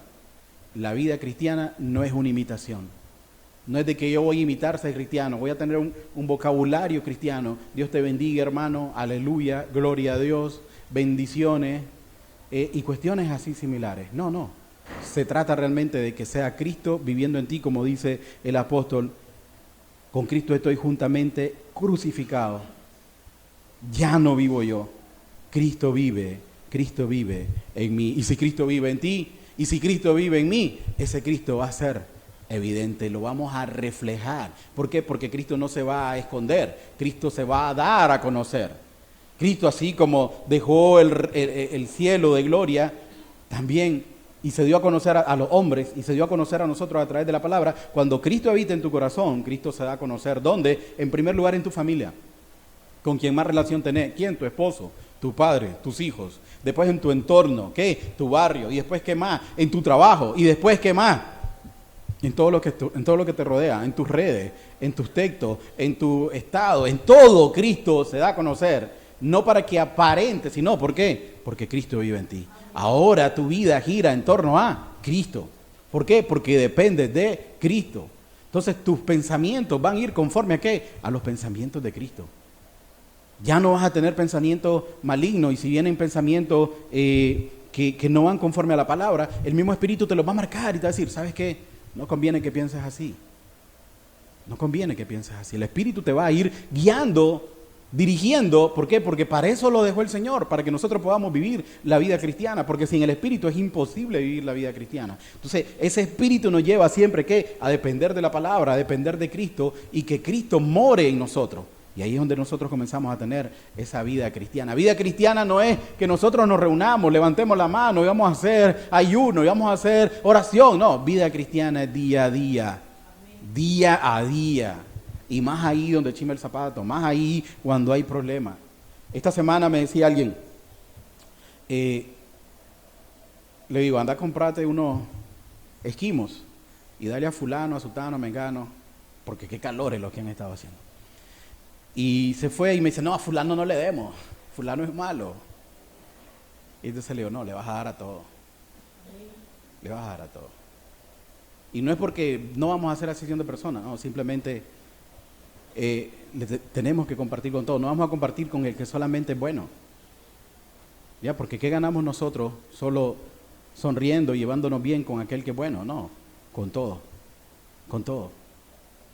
La vida cristiana no es una imitación. No es de que yo voy a imitar ser cristiano, voy a tener un vocabulario cristiano. Dios te bendiga, hermano, aleluya, gloria a Dios, bendiciones y cuestiones así similares. No. Se trata realmente de que sea Cristo viviendo en ti, como dice el apóstol, con Cristo estoy juntamente crucificado. Ya no vivo yo, Cristo vive en mí. Y si Cristo vive en ti, y si Cristo vive en mí, ese Cristo va a ser evidente, lo vamos a reflejar. ¿Por qué? Porque Cristo no se va a esconder, Cristo se va a dar a conocer. Cristo, así como dejó el cielo de gloria, también, y se dio a conocer a los hombres, y se dio a conocer a nosotros a través de la palabra. Cuando Cristo habita en tu corazón, Cristo se da a conocer. ¿Dónde? En primer lugar, en tu familia. ¿Con quién más relación tenés? ¿Quién? Tu esposo, tu padre, tus hijos. Después en tu entorno, ¿qué? Tu barrio. Y después, ¿qué más? En tu trabajo. Y después, ¿qué más? En todo lo que te rodea, en tus redes, en tus textos, en tu estado, en todo Cristo se da a conocer. No para que aparente, sino, ¿por qué? Porque Cristo vive en ti. Ahora tu vida gira en torno a Cristo. ¿Por qué? Porque dependes de Cristo. Entonces tus pensamientos van a ir conforme a ¿qué? A los pensamientos de Cristo. Ya no vas a tener pensamientos malignos, y si vienen pensamientos que no van conforme a la palabra, el mismo Espíritu te los va a marcar y te va a decir, ¿sabes qué? No conviene que pienses así. No conviene que pienses así. El Espíritu te va a ir guiando, dirigiendo. ¿Por qué? Porque para eso lo dejó el Señor, para que nosotros podamos vivir la vida cristiana, porque sin el Espíritu es imposible vivir la vida cristiana. Entonces, ese Espíritu nos lleva siempre ¿qué? A depender de la palabra, a depender de Cristo, y que Cristo more en nosotros. Y ahí es donde nosotros comenzamos a tener esa vida cristiana. Vida cristiana no es que nosotros nos reunamos, levantemos la mano y vamos a hacer ayuno y vamos a hacer oración. No, vida cristiana es día a día. Día a día. Y más ahí donde chima el zapato, más ahí cuando hay problemas. Esta semana me decía alguien, le digo, anda a comprarte unos esquimos y dale a fulano, a sutano, a mengano, porque qué calor es lo que han estado haciendo. Y se fue y me dice, no, a fulano no le demos, fulano es malo. Y entonces le digo, no, le vas a dar a todo. Le vas a dar a todo. Y no es porque no vamos a hacer asesión de personas, no, simplemente tenemos que compartir con todos. No vamos a compartir con el que solamente es bueno. Ya, porque ¿qué ganamos nosotros solo sonriendo y llevándonos bien con aquel que es bueno? No, con todo, con todo.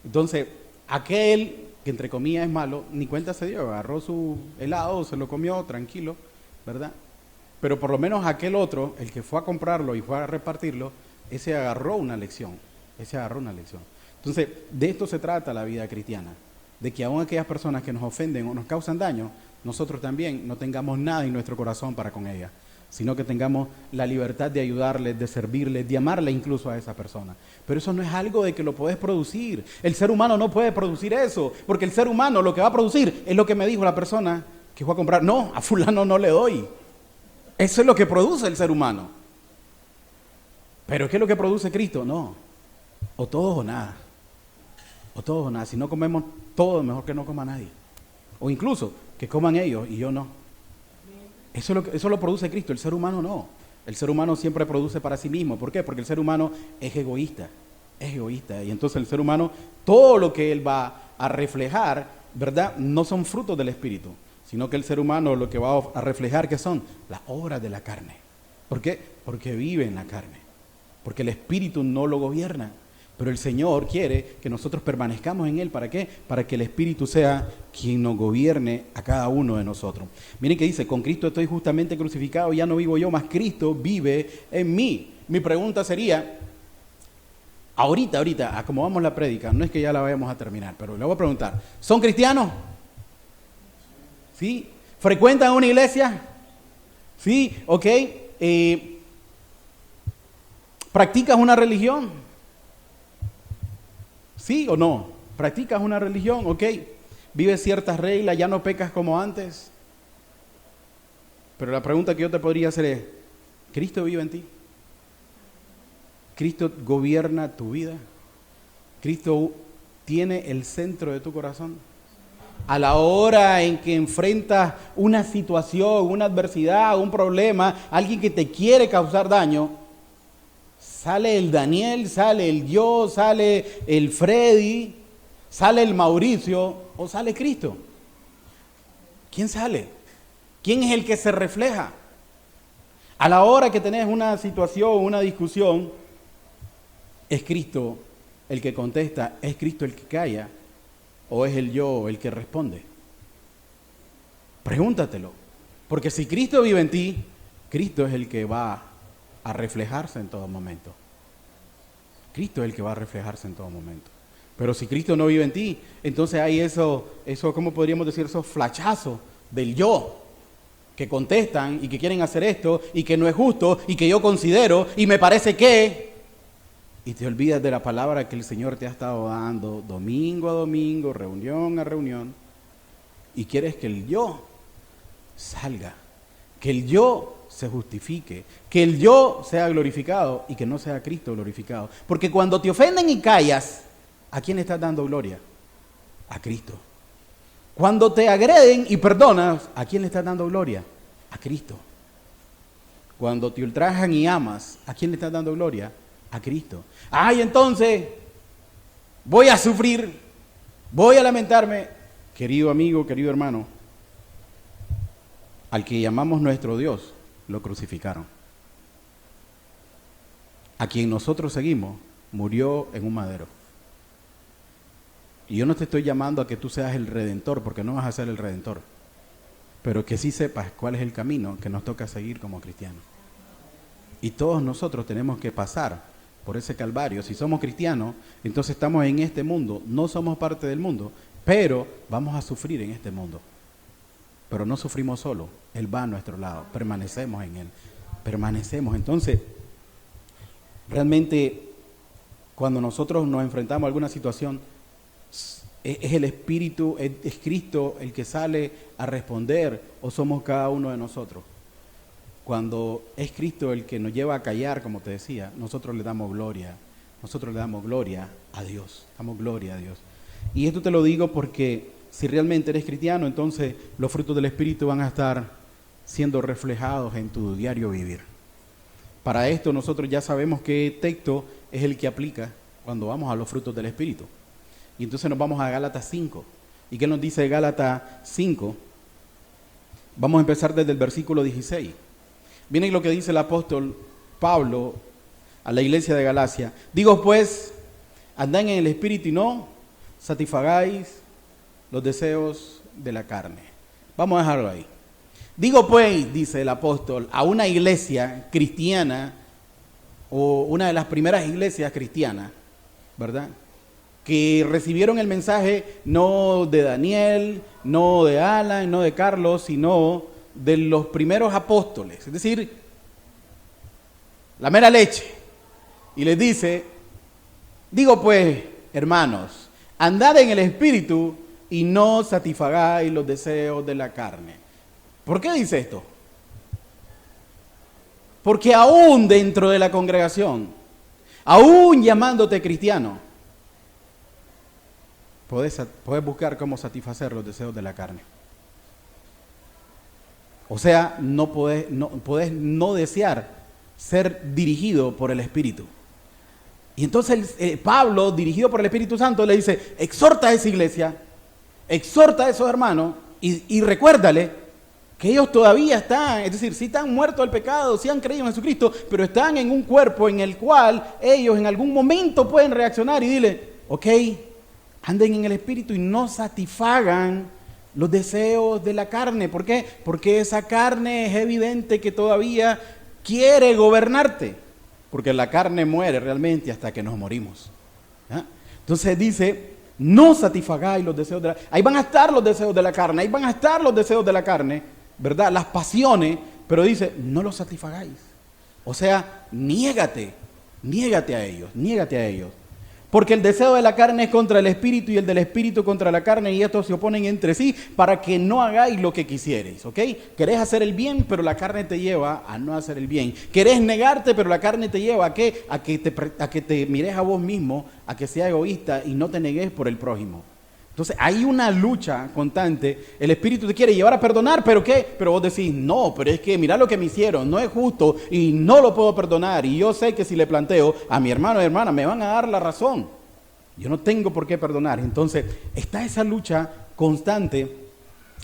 Entonces, aquel que entre comillas es malo, ni cuenta se dio, agarró su helado, se lo comió tranquilo, ¿verdad? Pero por lo menos aquel otro, el que fue a comprarlo y fue a repartirlo, ese agarró una lección, Entonces, de esto se trata la vida cristiana, de que aun aquellas personas que nos ofenden o nos causan daño, nosotros también no tengamos nada en nuestro corazón para con ellas, sino que tengamos la libertad de ayudarles, de servirles, de amarle incluso a esa persona. Pero eso no es algo de que lo podés producir. El ser humano no puede producir eso, porque el ser humano lo que va a producir es lo que me dijo la persona que fue a comprar. No, a fulano no le doy. Eso es lo que produce el ser humano. Pero ¿qué es lo que produce Cristo? No, o todos o nada. O todos o nada. Si no comemos todo, mejor que no coma nadie. O incluso que coman ellos y yo no. Eso lo produce Cristo, el ser humano no. El ser humano siempre produce para sí mismo. ¿Por qué? Porque el ser humano es egoísta. Y entonces el ser humano, todo lo que él va a reflejar, ¿verdad? No son frutos del Espíritu, sino que el ser humano lo que va a reflejar, ¿qué son? Las obras de la carne. ¿Por qué? Porque vive en la carne. Porque el Espíritu no lo gobierna. Pero el Señor quiere que nosotros permanezcamos en Él. ¿Para qué? Para que el Espíritu sea quien nos gobierne a cada uno de nosotros. Miren que dice, con Cristo estoy justamente crucificado, ya no vivo yo, mas Cristo vive en mí. Mi pregunta sería, ahorita, como vamos la prédica, no es que ya la vayamos a terminar, pero le voy a preguntar, ¿son cristianos? ¿Sí? ¿Frecuentan una iglesia? ¿Sí? ¿Ok? ¿Practicas una religión? ¿Sí o no? ¿Practicas una religión? ¿Ok? ¿Vives ciertas reglas? ¿Ya no pecas como antes? Pero la pregunta que yo te podría hacer es, ¿Cristo vive en ti? ¿Cristo gobierna tu vida? ¿Cristo tiene el centro de tu corazón? A la hora en que enfrentas una situación, una adversidad, un problema, alguien que te quiere causar daño, sale el Daniel, sale el yo, sale el Freddy, sale el Mauricio o sale Cristo. ¿Quién sale? ¿Quién es el que se refleja? A la hora que tenés una situación, una discusión, ¿es Cristo el que contesta? ¿Es Cristo el que calla? ¿O es el yo el que responde? Pregúntatelo. Porque si Cristo vive en ti, Cristo es el que va a reflejarse en todo momento. Cristo es el que va a reflejarse en todo momento. Pero si Cristo no vive en ti, entonces hay eso, ¿cómo podríamos decir? Esos flachazos del yo, que contestan y que quieren hacer esto, y que no es justo, y que yo considero, y me parece que... Y te olvidas de la palabra que el Señor te ha estado dando domingo a domingo, reunión a reunión, y quieres que el yo salga, que el yo se justifique, que el yo sea glorificado y que no sea Cristo glorificado. Porque cuando te ofenden y callas, ¿a quién le estás dando gloria? A Cristo. Cuando te agreden y perdonas, ¿a quién le estás dando gloria? A Cristo. Cuando te ultrajan y amas, ¿a quién le estás dando gloria? A Cristo. Ay, entonces, voy a sufrir, voy a lamentarme. Querido amigo, querido hermano, al que llamamos nuestro Dios, lo crucificaron. A quien nosotros seguimos, murió en un madero. Y yo no te estoy llamando a que tú seas el redentor, porque no vas a ser el redentor. Pero que sí sepas cuál es el camino que nos toca seguir como cristianos. Y todos nosotros tenemos que pasar por ese calvario. Si somos cristianos, entonces estamos en este mundo. No somos parte del mundo, pero vamos a sufrir en este mundo. Pero no sufrimos solo. Él va a nuestro lado. Permanecemos en Él. Permanecemos. Entonces, realmente, cuando nosotros nos enfrentamos a alguna situación, ¿es el Espíritu, es Cristo el que sale a responder o somos cada uno de nosotros? Cuando es Cristo el que nos lleva a callar, como te decía, nosotros le damos gloria. Nosotros le damos gloria a Dios. Damos gloria a Dios. Y esto te lo digo porque si realmente eres cristiano, entonces los frutos del Espíritu van a estar siendo reflejados en tu diario vivir. Para esto nosotros ya sabemos qué texto es el que aplica cuando vamos a los frutos del Espíritu. Y entonces nos vamos a Gálatas 5. ¿Y qué nos dice Gálatas 5? Vamos a empezar desde el versículo 16. Miren lo que dice el apóstol Pablo a la iglesia de Galacia. Digo pues, andad en el Espíritu y no satisfagáis los deseos de la carne. Vamos a dejarlo ahí. Digo pues, dice el apóstol, a una iglesia cristiana, o una de las primeras iglesias cristianas, ¿verdad?, que recibieron el mensaje no de Daniel, no de Alan, no de Carlos, sino de los primeros apóstoles, es decir, la mera leche. Y les dice, digo pues, hermanos, andad en el Espíritu y no satisfagáis los deseos de la carne. ¿Por qué dice esto? Porque aún dentro de la congregación, aún llamándote cristiano, Podés buscar cómo satisfacer los deseos de la carne. O sea, podés no desear ser dirigido por el Espíritu. Y entonces Pablo, dirigido por el Espíritu Santo, le dice, exhorta a esa iglesia, exhorta a esos hermanos y recuérdale que ellos todavía están, es decir, sí están muertos al pecado, sí han creído en Jesucristo, pero están en un cuerpo en el cual ellos en algún momento pueden reaccionar y dile, ok, anden en el Espíritu y no satisfagan los deseos de la carne. ¿Por qué? Porque esa carne es evidente que todavía quiere gobernarte. Porque la carne muere realmente hasta que nos morimos. ¿Ya? Entonces dice, no satisfagáis los deseos de la carne. Ahí van a estar los deseos de la carne, ahí van a estar los deseos de la carne, ¿verdad? Las pasiones, pero dice, no los satisfagáis. O sea, niégate a ellos. Porque el deseo de la carne es contra el Espíritu y el del Espíritu contra la carne, y estos se oponen entre sí para que no hagáis lo que quisierais, ¿ok? Querés hacer el bien, pero la carne te lleva a no hacer el bien. Querés negarte, pero la carne te lleva ¿a qué? A que te mires a vos mismo, a que seas egoísta y no te negues por el prójimo. Entonces hay una lucha constante. El Espíritu te quiere llevar a perdonar, ¿pero qué? Pero vos decís, no, pero es que mira lo que me hicieron, no es justo y no lo puedo perdonar. Y yo sé que si le planteo a mi hermano o hermana me van a dar la razón. Yo no tengo por qué perdonar. Entonces está esa lucha constante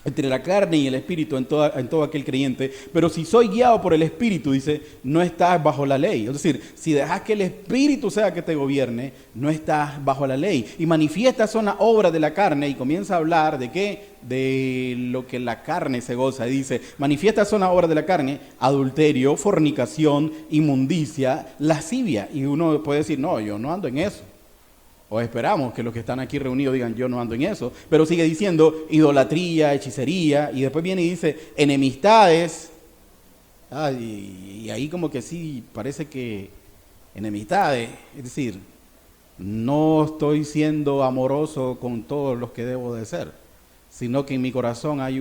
entre la carne y el espíritu en todo aquel creyente, pero si soy guiado por el espíritu, dice, no estás bajo la ley. Es decir, si dejas que el espíritu sea que te gobierne, no estás bajo la ley. Y manifiestas son las obras de la carne, y comienza a hablar de qué, de lo que la carne se goza. Y dice, manifiestas son las obras de la carne: adulterio, fornicación, inmundicia, lascivia. Y uno puede decir, no, yo no ando en eso. O esperamos que los que están aquí reunidos digan, yo no ando en eso. Pero sigue diciendo idolatría, hechicería, y después viene y dice enemistades. Y ahí como que sí, parece que enemistades, es decir, no estoy siendo amoroso con todos los que debo de ser, sino que en mi corazón hay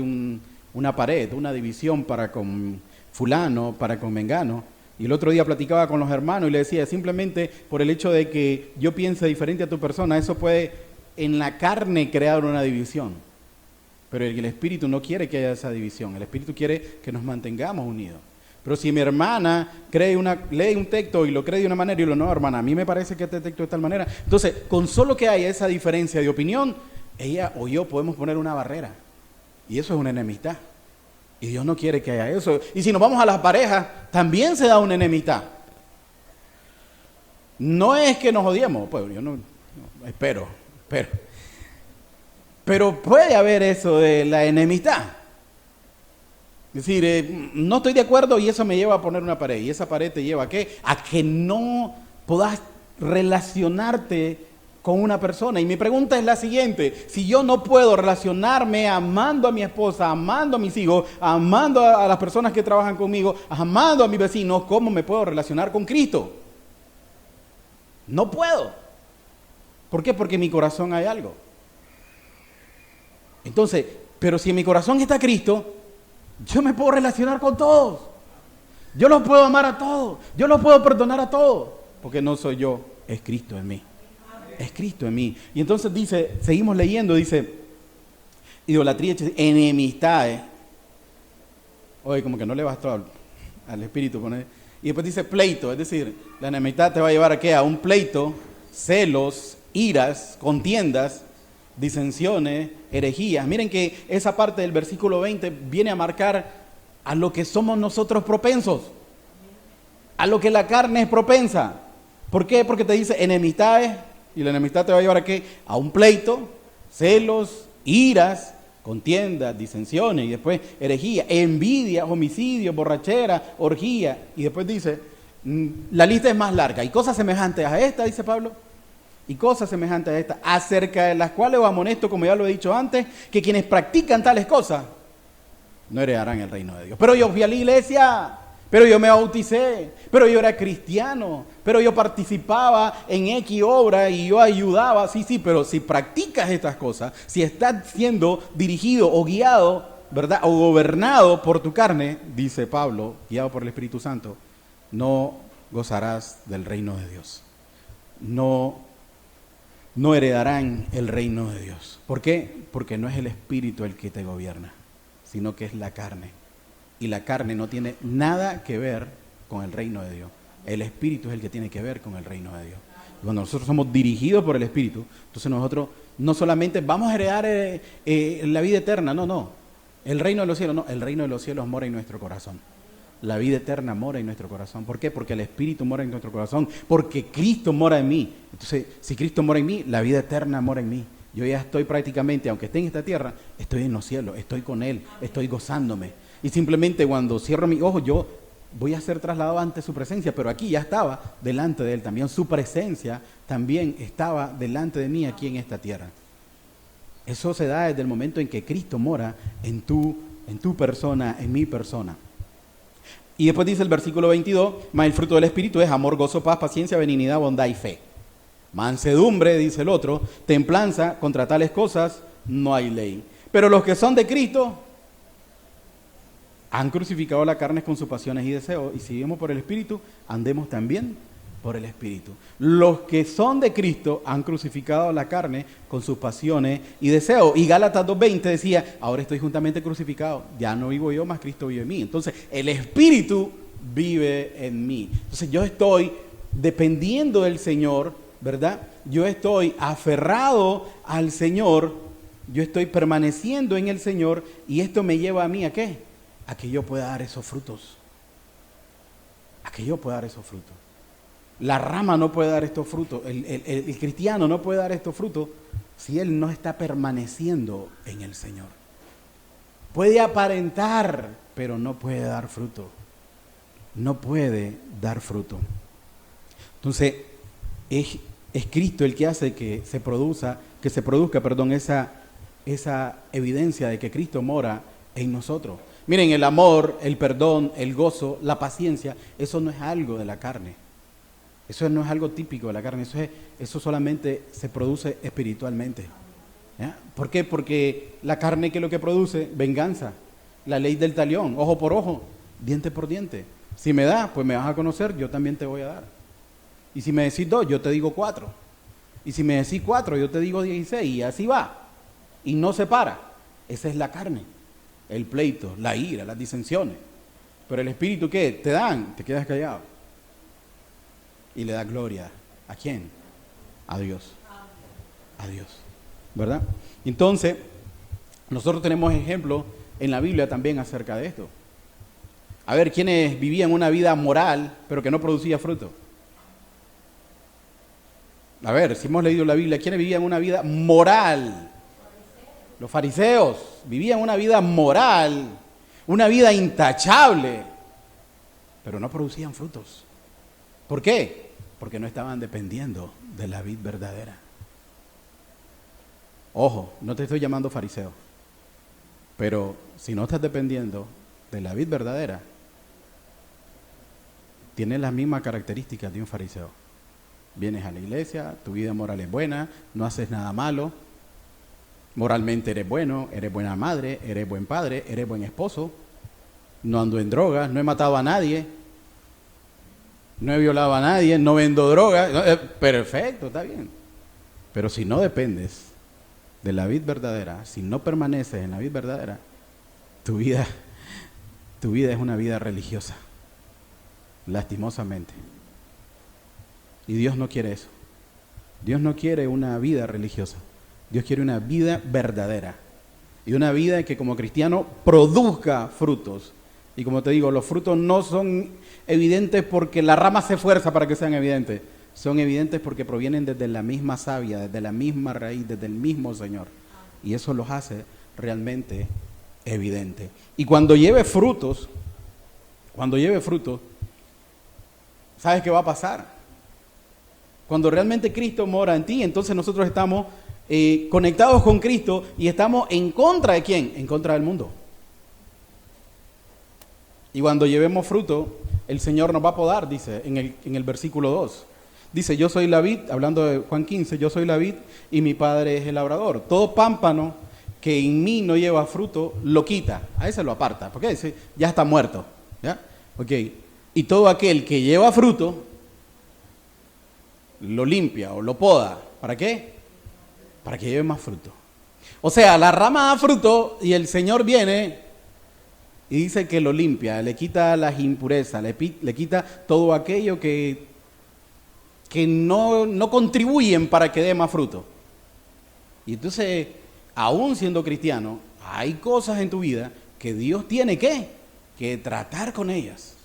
una pared, una división para con fulano, para con mengano. Y el otro día platicaba con los hermanos y le decía, simplemente por el hecho de que yo piense diferente a tu persona, eso puede en la carne crear una división. Pero el Espíritu no quiere que haya esa división. El Espíritu quiere que nos mantengamos unidos. Pero si mi hermana lee un texto y lo cree de una manera y yo no, hermana, a mí me parece que este texto de tal manera. Entonces, con solo que haya esa diferencia de opinión, ella o yo podemos poner una barrera. Y eso es una enemistad. Y Dios no quiere que haya eso. Y si nos vamos a las parejas, también se da una enemistad. No es que nos odiemos, pues yo no espero. Pero puede haber eso de la enemistad. Es decir, no estoy de acuerdo y eso me lleva a poner una pared. ¿Y esa pared te lleva a qué? A que no puedas relacionarte con una persona. Y mi pregunta es la siguiente: si yo no puedo relacionarme amando a mi esposa, amando a mis hijos, amando a las personas que trabajan conmigo, amando a mis vecinos, ¿cómo me puedo relacionar con Cristo? No puedo. ¿Por qué? Porque en mi corazón hay algo. Entonces, pero si en mi corazón está Cristo, yo me puedo relacionar con todos. Yo los puedo amar a todos. Yo los puedo perdonar a todos. Porque no soy yo, es Cristo en mí. Es Cristo en mí. Y entonces dice, seguimos leyendo, dice, idolatría, enemistades. Oye, como que no le bastó al Espíritu poner. Y después dice pleito, es decir, la enemistad te va a llevar a qué? A un pleito, celos, iras, contiendas, disensiones, herejías. Miren que esa parte del versículo 20 viene a marcar a lo que somos nosotros propensos, a lo que la carne es propensa. ¿Por qué? Porque te dice enemistades. Y la enemistad te va a llevar a qué? A un pleito, celos, iras, contiendas, disensiones, y después herejía, envidia, homicidio, borrachera, orgía. Y después dice, la lista es más larga. Y cosas semejantes a esta, dice Pablo, y cosas semejantes a esta, acerca de las cuales os amonesto, como ya lo he dicho antes, que quienes practican tales cosas no heredarán el reino de Dios. Pero yo fui a la iglesia, pero yo me bauticé, pero yo era cristiano, pero yo participaba en X obra y yo ayudaba. Sí, pero si practicas estas cosas, si estás siendo dirigido o guiado, ¿verdad? O gobernado por tu carne, dice Pablo, guiado por el Espíritu Santo, no gozarás del reino de Dios. No heredarán el reino de Dios. ¿Por qué? Porque no es el Espíritu el que te gobierna, sino que es la carne. Y la carne no tiene nada que ver con el reino de Dios. El Espíritu es el que tiene que ver con el reino de Dios. Cuando nosotros somos dirigidos por el Espíritu, entonces nosotros no solamente vamos a heredar la vida eterna, no. El reino de los cielos, no. El reino de los cielos mora en nuestro corazón. La vida eterna mora en nuestro corazón. ¿Por qué? Porque el Espíritu mora en nuestro corazón. Porque Cristo mora en mí. Entonces, si Cristo mora en mí, la vida eterna mora en mí. Yo ya estoy prácticamente, aunque esté en esta tierra, estoy en los cielos, estoy con Él, estoy gozándome. Y simplemente cuando cierro mis ojos, yo voy a ser trasladado ante su presencia, pero aquí ya estaba delante de Él también. Su presencia también estaba delante de mí aquí en esta tierra. Eso se da desde el momento en que Cristo mora en tu persona, en mi persona. Y después dice el versículo 22, mas el fruto del Espíritu es amor, gozo, paz, paciencia, benignidad, bondad y fe. Mansedumbre, dice el otro, templanza, contra tales cosas no hay ley. Pero los que son de Cristo han crucificado la carne con sus pasiones y deseos, y si vivimos por el Espíritu, andemos también por el Espíritu. Los que son de Cristo han crucificado la carne con sus pasiones y deseos. Y Gálatas 2:20 decía, ahora estoy juntamente crucificado, ya no vivo yo, más Cristo vive en mí. Entonces, el Espíritu vive en mí. Entonces, yo estoy dependiendo del Señor, ¿verdad? Yo estoy aferrado al Señor, Yo estoy permaneciendo en el Señor y esto me lleva a mí ¿a qué? A que yo pueda dar esos frutos. A que yo pueda dar esos frutos. La rama no puede dar estos frutos. El cristiano no puede dar estos frutos si él no está permaneciendo en el Señor. Puede aparentar, pero no puede dar fruto. No puede dar fruto. Entonces, es Cristo el que hace que se produzca, esa evidencia de que Cristo mora en nosotros. Miren, el amor, el perdón, el gozo, la paciencia, eso no es algo de la carne. Eso no es algo típico de la carne, eso solamente se produce espiritualmente. ¿Ya? ¿Por qué? Porque la carne, ¿qué es lo que produce? Venganza, la ley del talión, ojo por ojo, diente por diente. Si me das, pues me vas a conocer, yo también te voy a dar. Y si me decís 2, yo te digo 4. Y si me decís 4, yo te digo 16, y así va. Y no se para. Esa es la carne, el pleito, la ira, las disensiones. Pero el Espíritu, ¿qué? Te dan, te quedas callado. Y le da gloria. ¿A quién? A Dios. A Dios. ¿Verdad? Entonces, nosotros tenemos ejemplos en la Biblia también acerca de esto. A ver, ¿quiénes vivían una vida moral, pero que no producía fruto? A ver, si hemos leído la Biblia, ¿quiénes vivían una vida moral? Los fariseos vivían una vida moral, una vida intachable, pero no producían frutos. ¿Por qué? Porque no estaban dependiendo de la vid verdadera. Ojo, no te estoy llamando fariseo, pero si no estás dependiendo de la vid verdadera, tienes las mismas características de un fariseo. Vienes a la iglesia, tu vida moral es buena, no haces nada malo, moralmente eres bueno, eres buena madre, eres buen padre, eres buen esposo, no ando en drogas, no he matado a nadie, no he violado a nadie, no vendo drogas, perfecto, está bien. Pero si no dependes de la vid verdadera, si no permaneces en la vid verdadera, tu vida es una vida religiosa, lastimosamente. Y Dios no quiere eso. Dios no quiere una vida religiosa. Dios quiere una vida verdadera. Y una vida que como cristiano produzca frutos. Y como te digo, los frutos no son evidentes porque la rama se esfuerza para que sean evidentes. Son evidentes porque provienen desde la misma savia, desde la misma raíz, desde el mismo Señor. Y eso los hace realmente evidentes. Y cuando lleve frutos, ¿sabes qué va a pasar? Cuando realmente Cristo mora en ti, entonces nosotros estamos conectados con Cristo y estamos en contra de ¿quién? En contra del mundo. Y cuando llevemos fruto, el Señor nos va a podar, dice en el versículo 2. Dice, yo soy la vid, hablando de Juan 15, yo soy la vid y mi Padre es el labrador. Todo pámpano que en mí no lleva fruto, lo quita. A ese lo aparta, porque dice, ya está muerto. ¿Ya? Ok. Y todo aquel que lleva fruto, lo limpia o lo poda. ¿Para qué? Para que lleve más fruto. O sea, la rama da fruto y el Señor viene y dice que lo limpia, le quita las impurezas, le quita todo aquello que no contribuyen para que dé más fruto. Y entonces, aún siendo cristiano, hay cosas en tu vida que Dios tiene que tratar con ellas.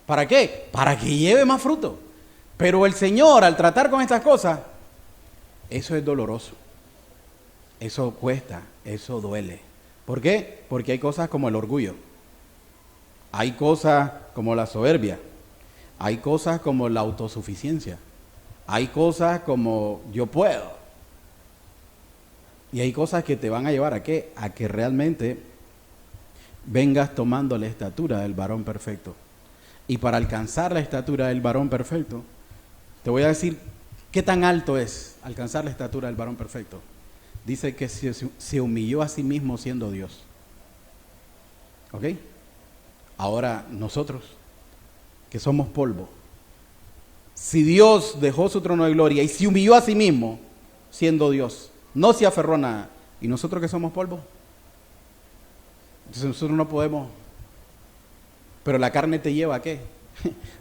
¿Para qué? Para que lleve más fruto. Pero el Señor, al tratar con estas cosas, eso es doloroso. Eso cuesta, eso duele. ¿Por qué? Porque hay cosas como el orgullo. Hay cosas como la soberbia. Hay cosas como la autosuficiencia. Hay cosas como yo puedo. Y hay cosas que te van a llevar ¿a qué? A que realmente vengas tomando la estatura del varón perfecto. Y para alcanzar la estatura del varón perfecto, te voy a decir qué tan alto es alcanzar la estatura del varón perfecto. Dice que se humilló a sí mismo siendo Dios. ¿Ok? Ahora nosotros, que somos polvo, si Dios dejó su trono de gloria y se humilló a sí mismo siendo Dios, no se aferró a nada, ¿y nosotros que somos polvo? Entonces nosotros no podemos. Pero la carne te lleva ¿a qué?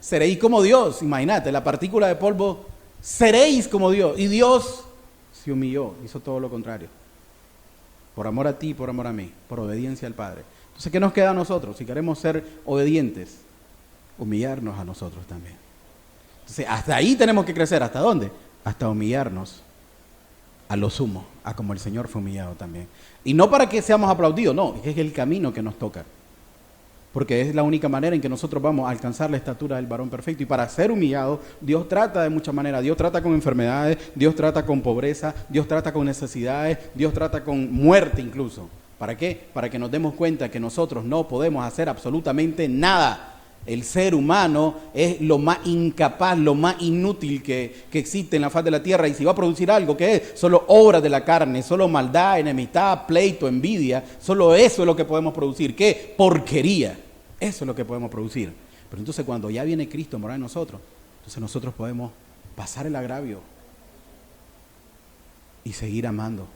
Seréis como Dios, imagínate, la partícula de polvo, seréis como Dios. Y Dios se humilló, hizo todo lo contrario. por amor a ti y por amor a mí, por obediencia al Padre. Entonces, ¿qué nos queda a nosotros? Si queremos ser obedientes, humillarnos a nosotros también. Entonces, hasta ahí tenemos que crecer. ¿Hasta dónde? Hasta humillarnos a lo sumo, a como el Señor fue humillado también. Y no para que seamos aplaudidos, no, es el camino que nos toca. Porque es la única manera en que nosotros vamos a alcanzar la estatura del varón perfecto. Y para ser humillado, Dios trata de muchas maneras. Dios trata con enfermedades, Dios trata con pobreza, Dios trata con necesidades, Dios trata con muerte incluso. ¿Para qué? Para que nos demos cuenta que nosotros no podemos hacer absolutamente nada. El ser humano es lo más incapaz, lo más inútil que existe en la faz de la tierra. Y si va a producir algo, ¿qué es? Solo obras de la carne, solo maldad, enemistad, pleito, envidia. Solo eso es lo que podemos producir. ¿Qué? Porquería. Eso es lo que podemos producir. Pero entonces cuando ya viene Cristo a morar en nosotros, entonces nosotros podemos pasar el agravio y seguir amando,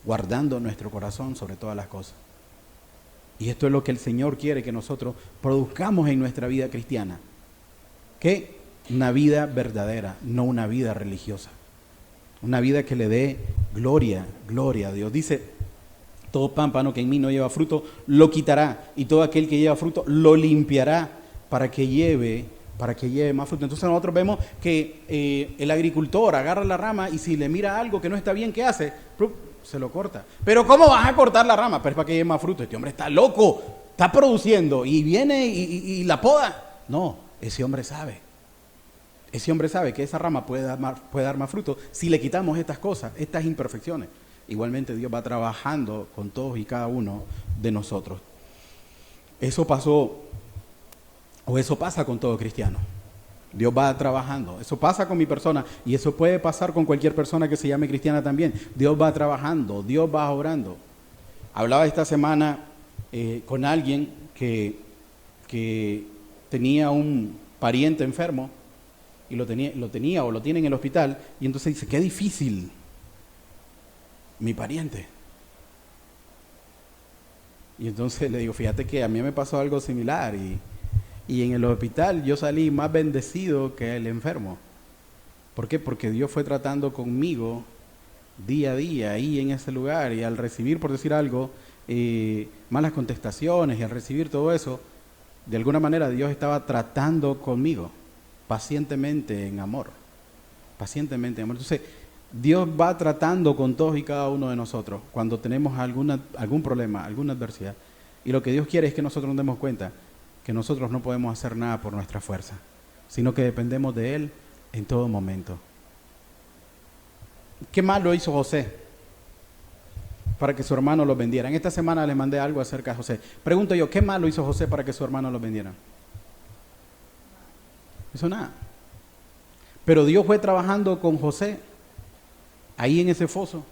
guardando nuestro corazón sobre todas las cosas. Y esto es lo que el Señor quiere que nosotros produzcamos en nuestra vida cristiana. ¿Qué? Una vida verdadera, no una vida religiosa. Una vida que le dé gloria a Dios. Dice, todo pámpano que en mí no lleva fruto, lo quitará. Y todo aquel que lleva fruto, lo limpiará para que lleve más fruto. Entonces nosotros vemos que el agricultor agarra la rama y si le mira algo que no está bien, ¿qué hace? Se lo corta. Pero ¿cómo vas a cortar la rama? Pero es para que lleve más fruto. Este hombre está loco, está produciendo y viene y la poda. No, ese hombre sabe. Ese hombre sabe que esa rama puede dar más fruto si le quitamos estas cosas, estas imperfecciones. Igualmente Dios va trabajando con todos y cada uno de nosotros. Eso pasó, o eso pasa con todo cristiano. Dios va trabajando. Eso pasa con mi persona y eso puede pasar con cualquier persona que se llame cristiana también. Dios va trabajando, Dios va obrando. Hablaba esta semana con alguien que tenía un pariente enfermo y lo tiene en el hospital y entonces dice, qué difícil, mi pariente. Y entonces le digo, fíjate que a mí me pasó algo similar y en el hospital yo salí más bendecido que el enfermo. ¿Por qué? Porque Dios fue tratando conmigo día a día ahí en ese lugar y al recibir, por decir algo, malas contestaciones y al recibir todo eso, de alguna manera Dios estaba tratando conmigo pacientemente en amor. Pacientemente en amor. Entonces, Dios va tratando con todos y cada uno de nosotros cuando tenemos algún problema, alguna adversidad. Y lo que Dios quiere es que nosotros nos demos cuenta que nosotros no podemos hacer nada por nuestra fuerza, sino que dependemos de Él en todo momento. ¿Qué mal lo hizo José para que su hermano lo vendiera? En esta semana les mandé algo acerca de José. Pregunto yo, ¿qué mal lo hizo José para que su hermano lo vendiera? Eso nada. Pero Dios fue trabajando con José ahí en ese foso.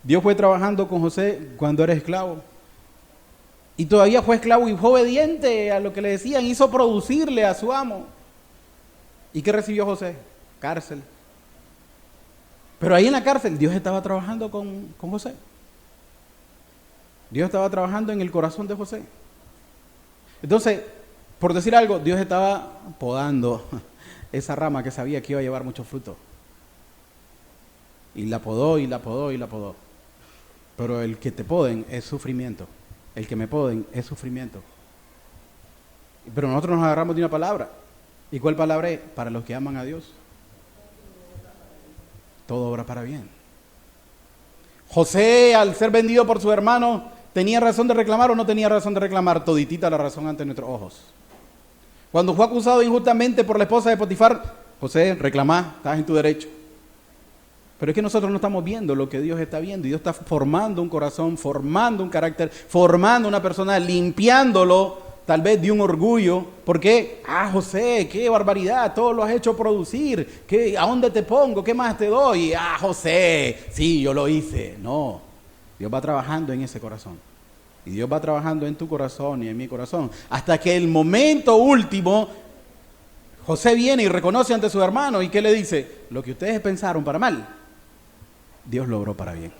Dios fue trabajando con José cuando era esclavo. Y todavía fue esclavo y fue obediente a lo que le decían, hizo producirle a su amo. ¿Y qué recibió José? Cárcel. Pero ahí en la cárcel Dios estaba trabajando con José. Dios estaba trabajando en el corazón de José. Entonces, por decir algo, Dios estaba podando esa rama que sabía que iba a llevar mucho fruto. Y la podó, y la podó, y la podó. Pero el que te poden es sufrimiento. El que me poden es sufrimiento. Pero nosotros nos agarramos de una palabra. ¿Y cuál palabra es? Para los que aman a Dios. Todo obra para bien. José, al ser vendido por su hermano, ¿tenía razón de reclamar o no tenía razón de reclamar? Toditita la razón ante nuestros ojos. Cuando fue acusado injustamente por la esposa de Potifar, José, reclamá, estás en tu derecho. Pero es que nosotros no estamos viendo lo que Dios está viendo. Y Dios está formando un corazón, formando un carácter, formando una persona, limpiándolo tal vez de un orgullo. ¿Por qué? José, qué barbaridad, todo lo has hecho producir. ¿A dónde te pongo? ¿Qué más te doy? José, sí, yo lo hice. No, Dios va trabajando en ese corazón. Y Dios va trabajando en tu corazón y en mi corazón. Hasta que el momento último, José viene y reconoce ante su hermano. ¿Y qué le dice? Lo que ustedes pensaron para mal, Dios lo obró para bien.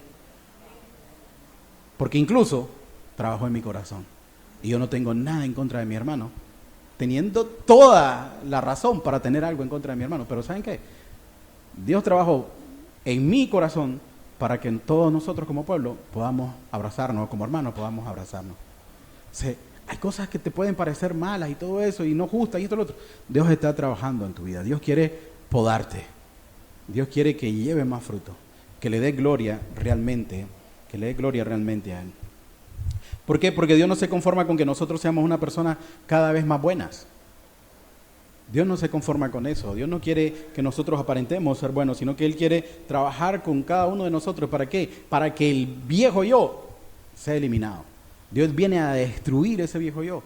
Porque incluso trabajó en mi corazón. Y yo no tengo nada en contra de mi hermano, teniendo toda la razón para tener algo en contra de mi hermano. Pero ¿saben qué? Dios trabajó en mi corazón para que todos nosotros como pueblo podamos abrazarnos, como hermanos podamos abrazarnos. Hay cosas que te pueden parecer malas y todo eso, y no justas y esto y lo otro. Dios está trabajando en tu vida. Dios quiere podarte. Dios quiere que lleve más fruto, que le dé gloria realmente, a Él. ¿Por qué? Porque Dios no se conforma con que nosotros seamos una persona cada vez más buenas. Dios no se conforma con eso. Dios no quiere que nosotros aparentemos ser buenos, sino que Él quiere trabajar con cada uno de nosotros. ¿Para qué? Para que el viejo yo sea eliminado. Dios viene a destruir ese viejo yo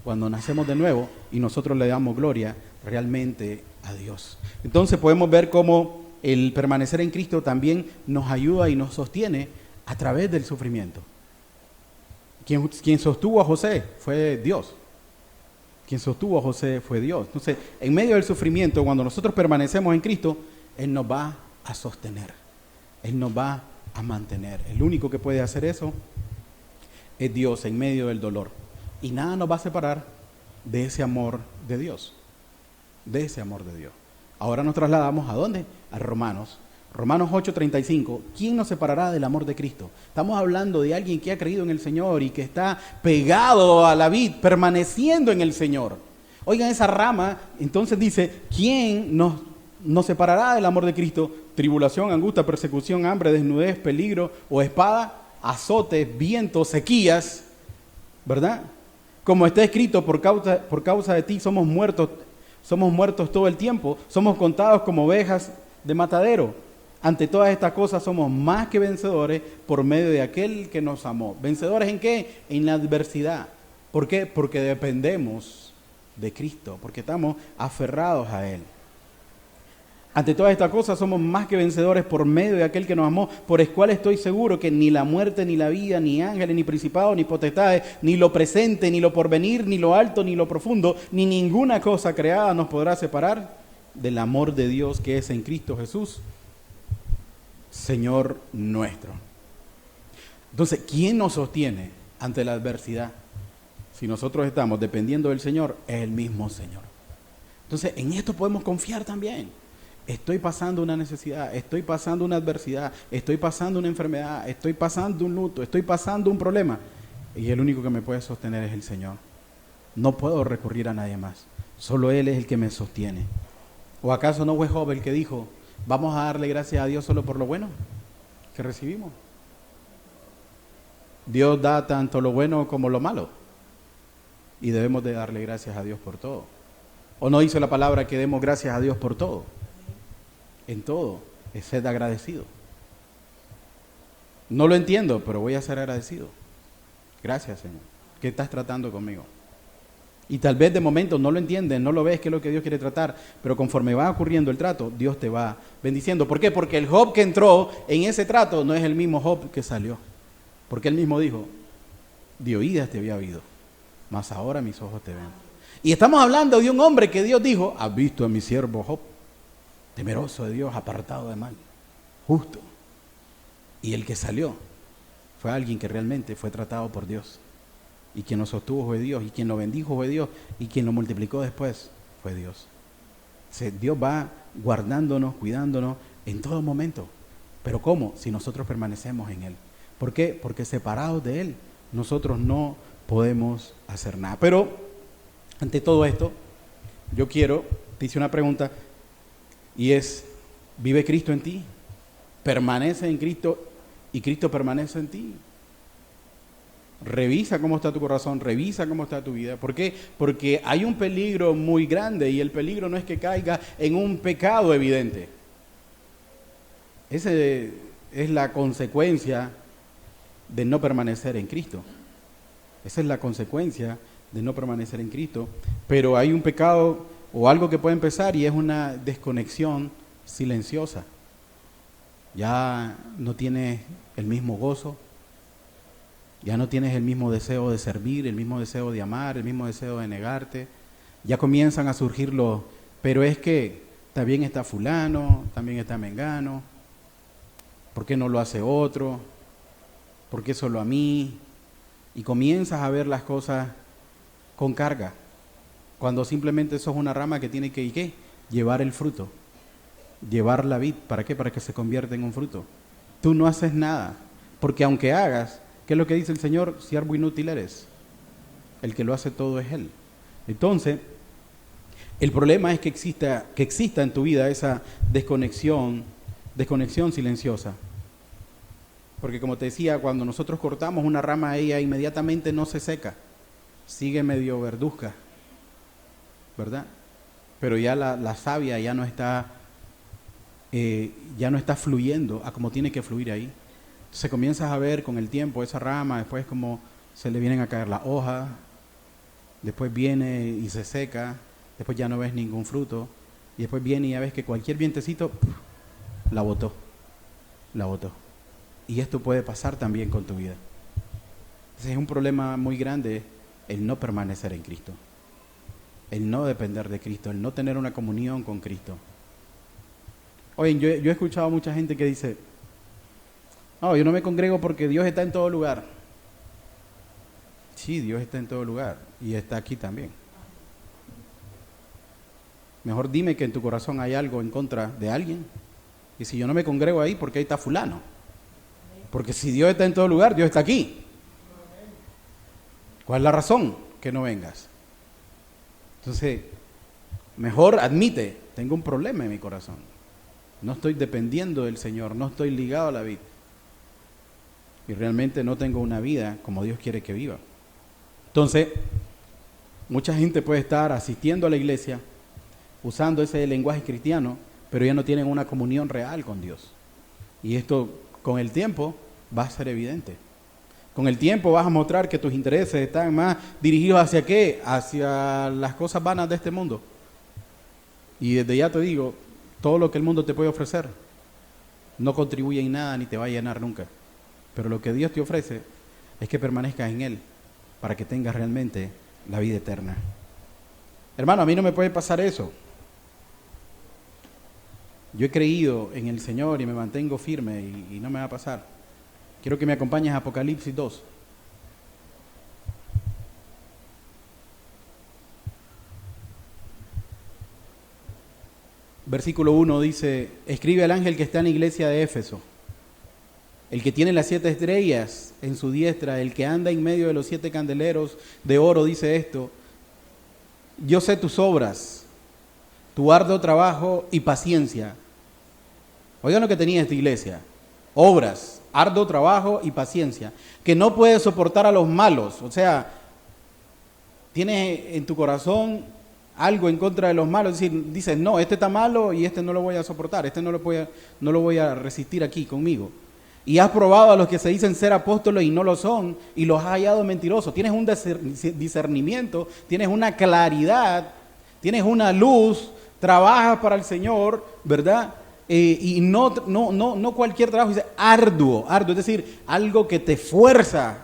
cuando nacemos de nuevo y nosotros le damos gloria realmente a Dios. Entonces podemos ver cómo el permanecer en Cristo también nos ayuda y nos sostiene a través del sufrimiento. Quien sostuvo a José fue Dios. Quien sostuvo a José fue Dios. Entonces, en medio del sufrimiento, cuando nosotros permanecemos en Cristo, Él nos va a sostener. Él nos va a mantener. El único que puede hacer eso es Dios en medio del dolor. Y nada nos va a separar de ese amor de Dios. De ese amor de Dios. Ahora nos trasladamos ¿a dónde? A Romanos. Romanos 8:35. ¿Quién nos separará del amor de Cristo? Estamos hablando de alguien que ha creído en el Señor y que está pegado a la vid, permaneciendo en el Señor. Oigan esa rama, entonces dice, ¿quién nos separará del amor de Cristo? Tribulación, angustia, persecución, hambre, desnudez, peligro o espada, azotes, vientos, sequías, ¿verdad? Como está escrito, por causa de ti somos muertos todo el tiempo, somos contados como ovejas de matadero. Ante todas estas cosas somos más que vencedores por medio de aquel que nos amó. ¿Vencedores en qué? En la adversidad. ¿Por qué? Porque dependemos de Cristo, porque estamos aferrados a Él. Ante todas estas cosas somos más que vencedores por medio de aquel que nos amó, por el cual estoy seguro que ni la muerte, ni la vida, ni ángeles, ni principados, ni potestades, ni lo presente, ni lo porvenir, ni lo alto, ni lo profundo, ni ninguna cosa creada nos podrá separar del amor de Dios que es en Cristo Jesús, Señor nuestro. Entonces, ¿quién nos sostiene ante la adversidad? Si nosotros estamos dependiendo del Señor, es el mismo Señor. Entonces, en esto podemos confiar también. Estoy pasando una necesidad, estoy pasando una adversidad, estoy pasando una enfermedad, estoy pasando un luto, estoy pasando un problema. Y el único que me puede sostener es el Señor. No puedo recurrir a nadie más. Solo Él es el que me sostiene. ¿O acaso no fue Job el que dijo, vamos a darle gracias a Dios solo por lo bueno que recibimos? Dios da tanto lo bueno como lo malo. Y debemos de darle gracias a Dios por todo. ¿O no dice la palabra que demos gracias a Dios por todo? En todo, es ser agradecido. No lo entiendo, pero voy a ser agradecido. Gracias, Señor. ¿Qué estás tratando conmigo? Y tal vez de momento no lo entiendes, no lo ves, qué es lo que Dios quiere tratar, pero conforme va ocurriendo el trato, Dios te va bendiciendo. ¿Por qué? Porque el Job que entró en ese trato no es el mismo Job que salió. Porque él mismo dijo, de oídas te había oído, mas ahora mis ojos te ven. Y estamos hablando de un hombre que Dios dijo, has visto a mi siervo Job, temeroso de Dios, apartado de mal, justo. Y el que salió fue alguien que realmente fue tratado por Dios. Y quien lo sostuvo fue Dios, y quien lo bendijo fue Dios, y quien lo multiplicó después fue Dios. Dios va guardándonos, cuidándonos en todo momento. ¿Pero cómo? Si nosotros permanecemos en Él. ¿Por qué? Porque separados de Él, nosotros no podemos hacer nada. Pero, ante todo esto, te hice una pregunta, y es, ¿vive Cristo en ti? ¿Permanece en Cristo y Cristo permanece en ti? Revisa cómo está tu corazón, revisa cómo está tu vida. ¿Por qué? Porque hay un peligro muy grande y el peligro no es que caiga en un pecado evidente. Esa es la consecuencia de no permanecer en Cristo. Esa es la consecuencia de no permanecer en Cristo. Pero hay un pecado o algo que puede empezar y es una desconexión silenciosa. Ya no tienes el mismo gozo. Ya no tienes el mismo deseo de servir, el mismo deseo de amar, el mismo deseo de negarte. Ya comienzan a surgir pero es que también está fulano, también está mengano. ¿Por qué no lo hace otro? ¿Por qué solo a mí? Y comienzas a ver las cosas con carga. Cuando simplemente sos una rama que tiene que, ¿qué? Llevar el fruto. Llevar la vid. ¿Para qué? Para que se convierta en un fruto. tú no haces nada. Porque aunque hagas, ¿qué es lo que dice el Señor? Siervo inútil eres. El que lo hace todo es Él. Entonces, el problema es que exista en tu vida esa desconexión silenciosa. Porque como te decía, cuando nosotros cortamos una rama, ella inmediatamente no se seca, sigue medio verduzca, ¿verdad? Pero ya la savia ya no está fluyendo a como tiene que fluir ahí. Entonces comienzas a ver con el tiempo esa rama, después como se le vienen a caer las hojas, después viene y se seca, después ya no ves ningún fruto, y después viene y ya ves que cualquier vientecito la botó. Y esto puede pasar también con tu vida. Entonces es un problema muy grande el no permanecer en Cristo, el no depender de Cristo, el no tener una comunión con Cristo. Oye, yo he escuchado a mucha gente que dice, no, yo no me congrego porque Dios está en todo lugar. Sí, Dios está en todo lugar y está aquí también. Mejor dime que en tu corazón hay algo en contra de alguien. Y si yo no me congrego ahí, ¿por qué ahí está fulano? Porque si Dios está en todo lugar, Dios está aquí. ¿Cuál es la razón que no vengas? Entonces, mejor admite, tengo un problema en mi corazón. No estoy dependiendo del Señor, no estoy ligado a la vid. Y realmente no tengo una vida como Dios quiere que viva. Entonces, mucha gente puede estar asistiendo a la iglesia, usando ese lenguaje cristiano, pero ya no tienen una comunión real con Dios. Y esto con el tiempo va a ser evidente. Con el tiempo vas a mostrar que tus intereses están más dirigidos hacia ¿qué? Hacia las cosas vanas de este mundo. Y desde ya te digo, todo lo que el mundo te puede ofrecer no contribuye en nada ni te va a llenar nunca. Pero lo que Dios te ofrece es que permanezcas en Él para que tengas realmente la vida eterna. Hermano, a mí no me puede pasar eso. Yo he creído en el Señor y me mantengo firme y no me va a pasar. Quiero que me acompañes a Apocalipsis 2. Versículo 1 dice, escribe al ángel que está en la iglesia de Éfeso, el que tiene las 7 estrellas en su diestra, el que anda en medio de los 7 candeleros de oro, dice esto, yo sé tus obras, tu arduo trabajo y paciencia. Oigan lo que tenía esta iglesia, obras, arduo trabajo y paciencia, que no puedes soportar a los malos, o sea, tienes en tu corazón algo en contra de los malos, es decir, dices, no, este está malo y este no lo voy a soportar, este no lo voy a resistir aquí conmigo. Y has probado a los que se dicen ser apóstoles y no lo son, y los has hallado mentirosos. Tienes un discernimiento, tienes una claridad, tienes una luz, trabajas para el Señor, ¿verdad? Y no cualquier trabajo, dice arduo, es decir, algo que te fuerza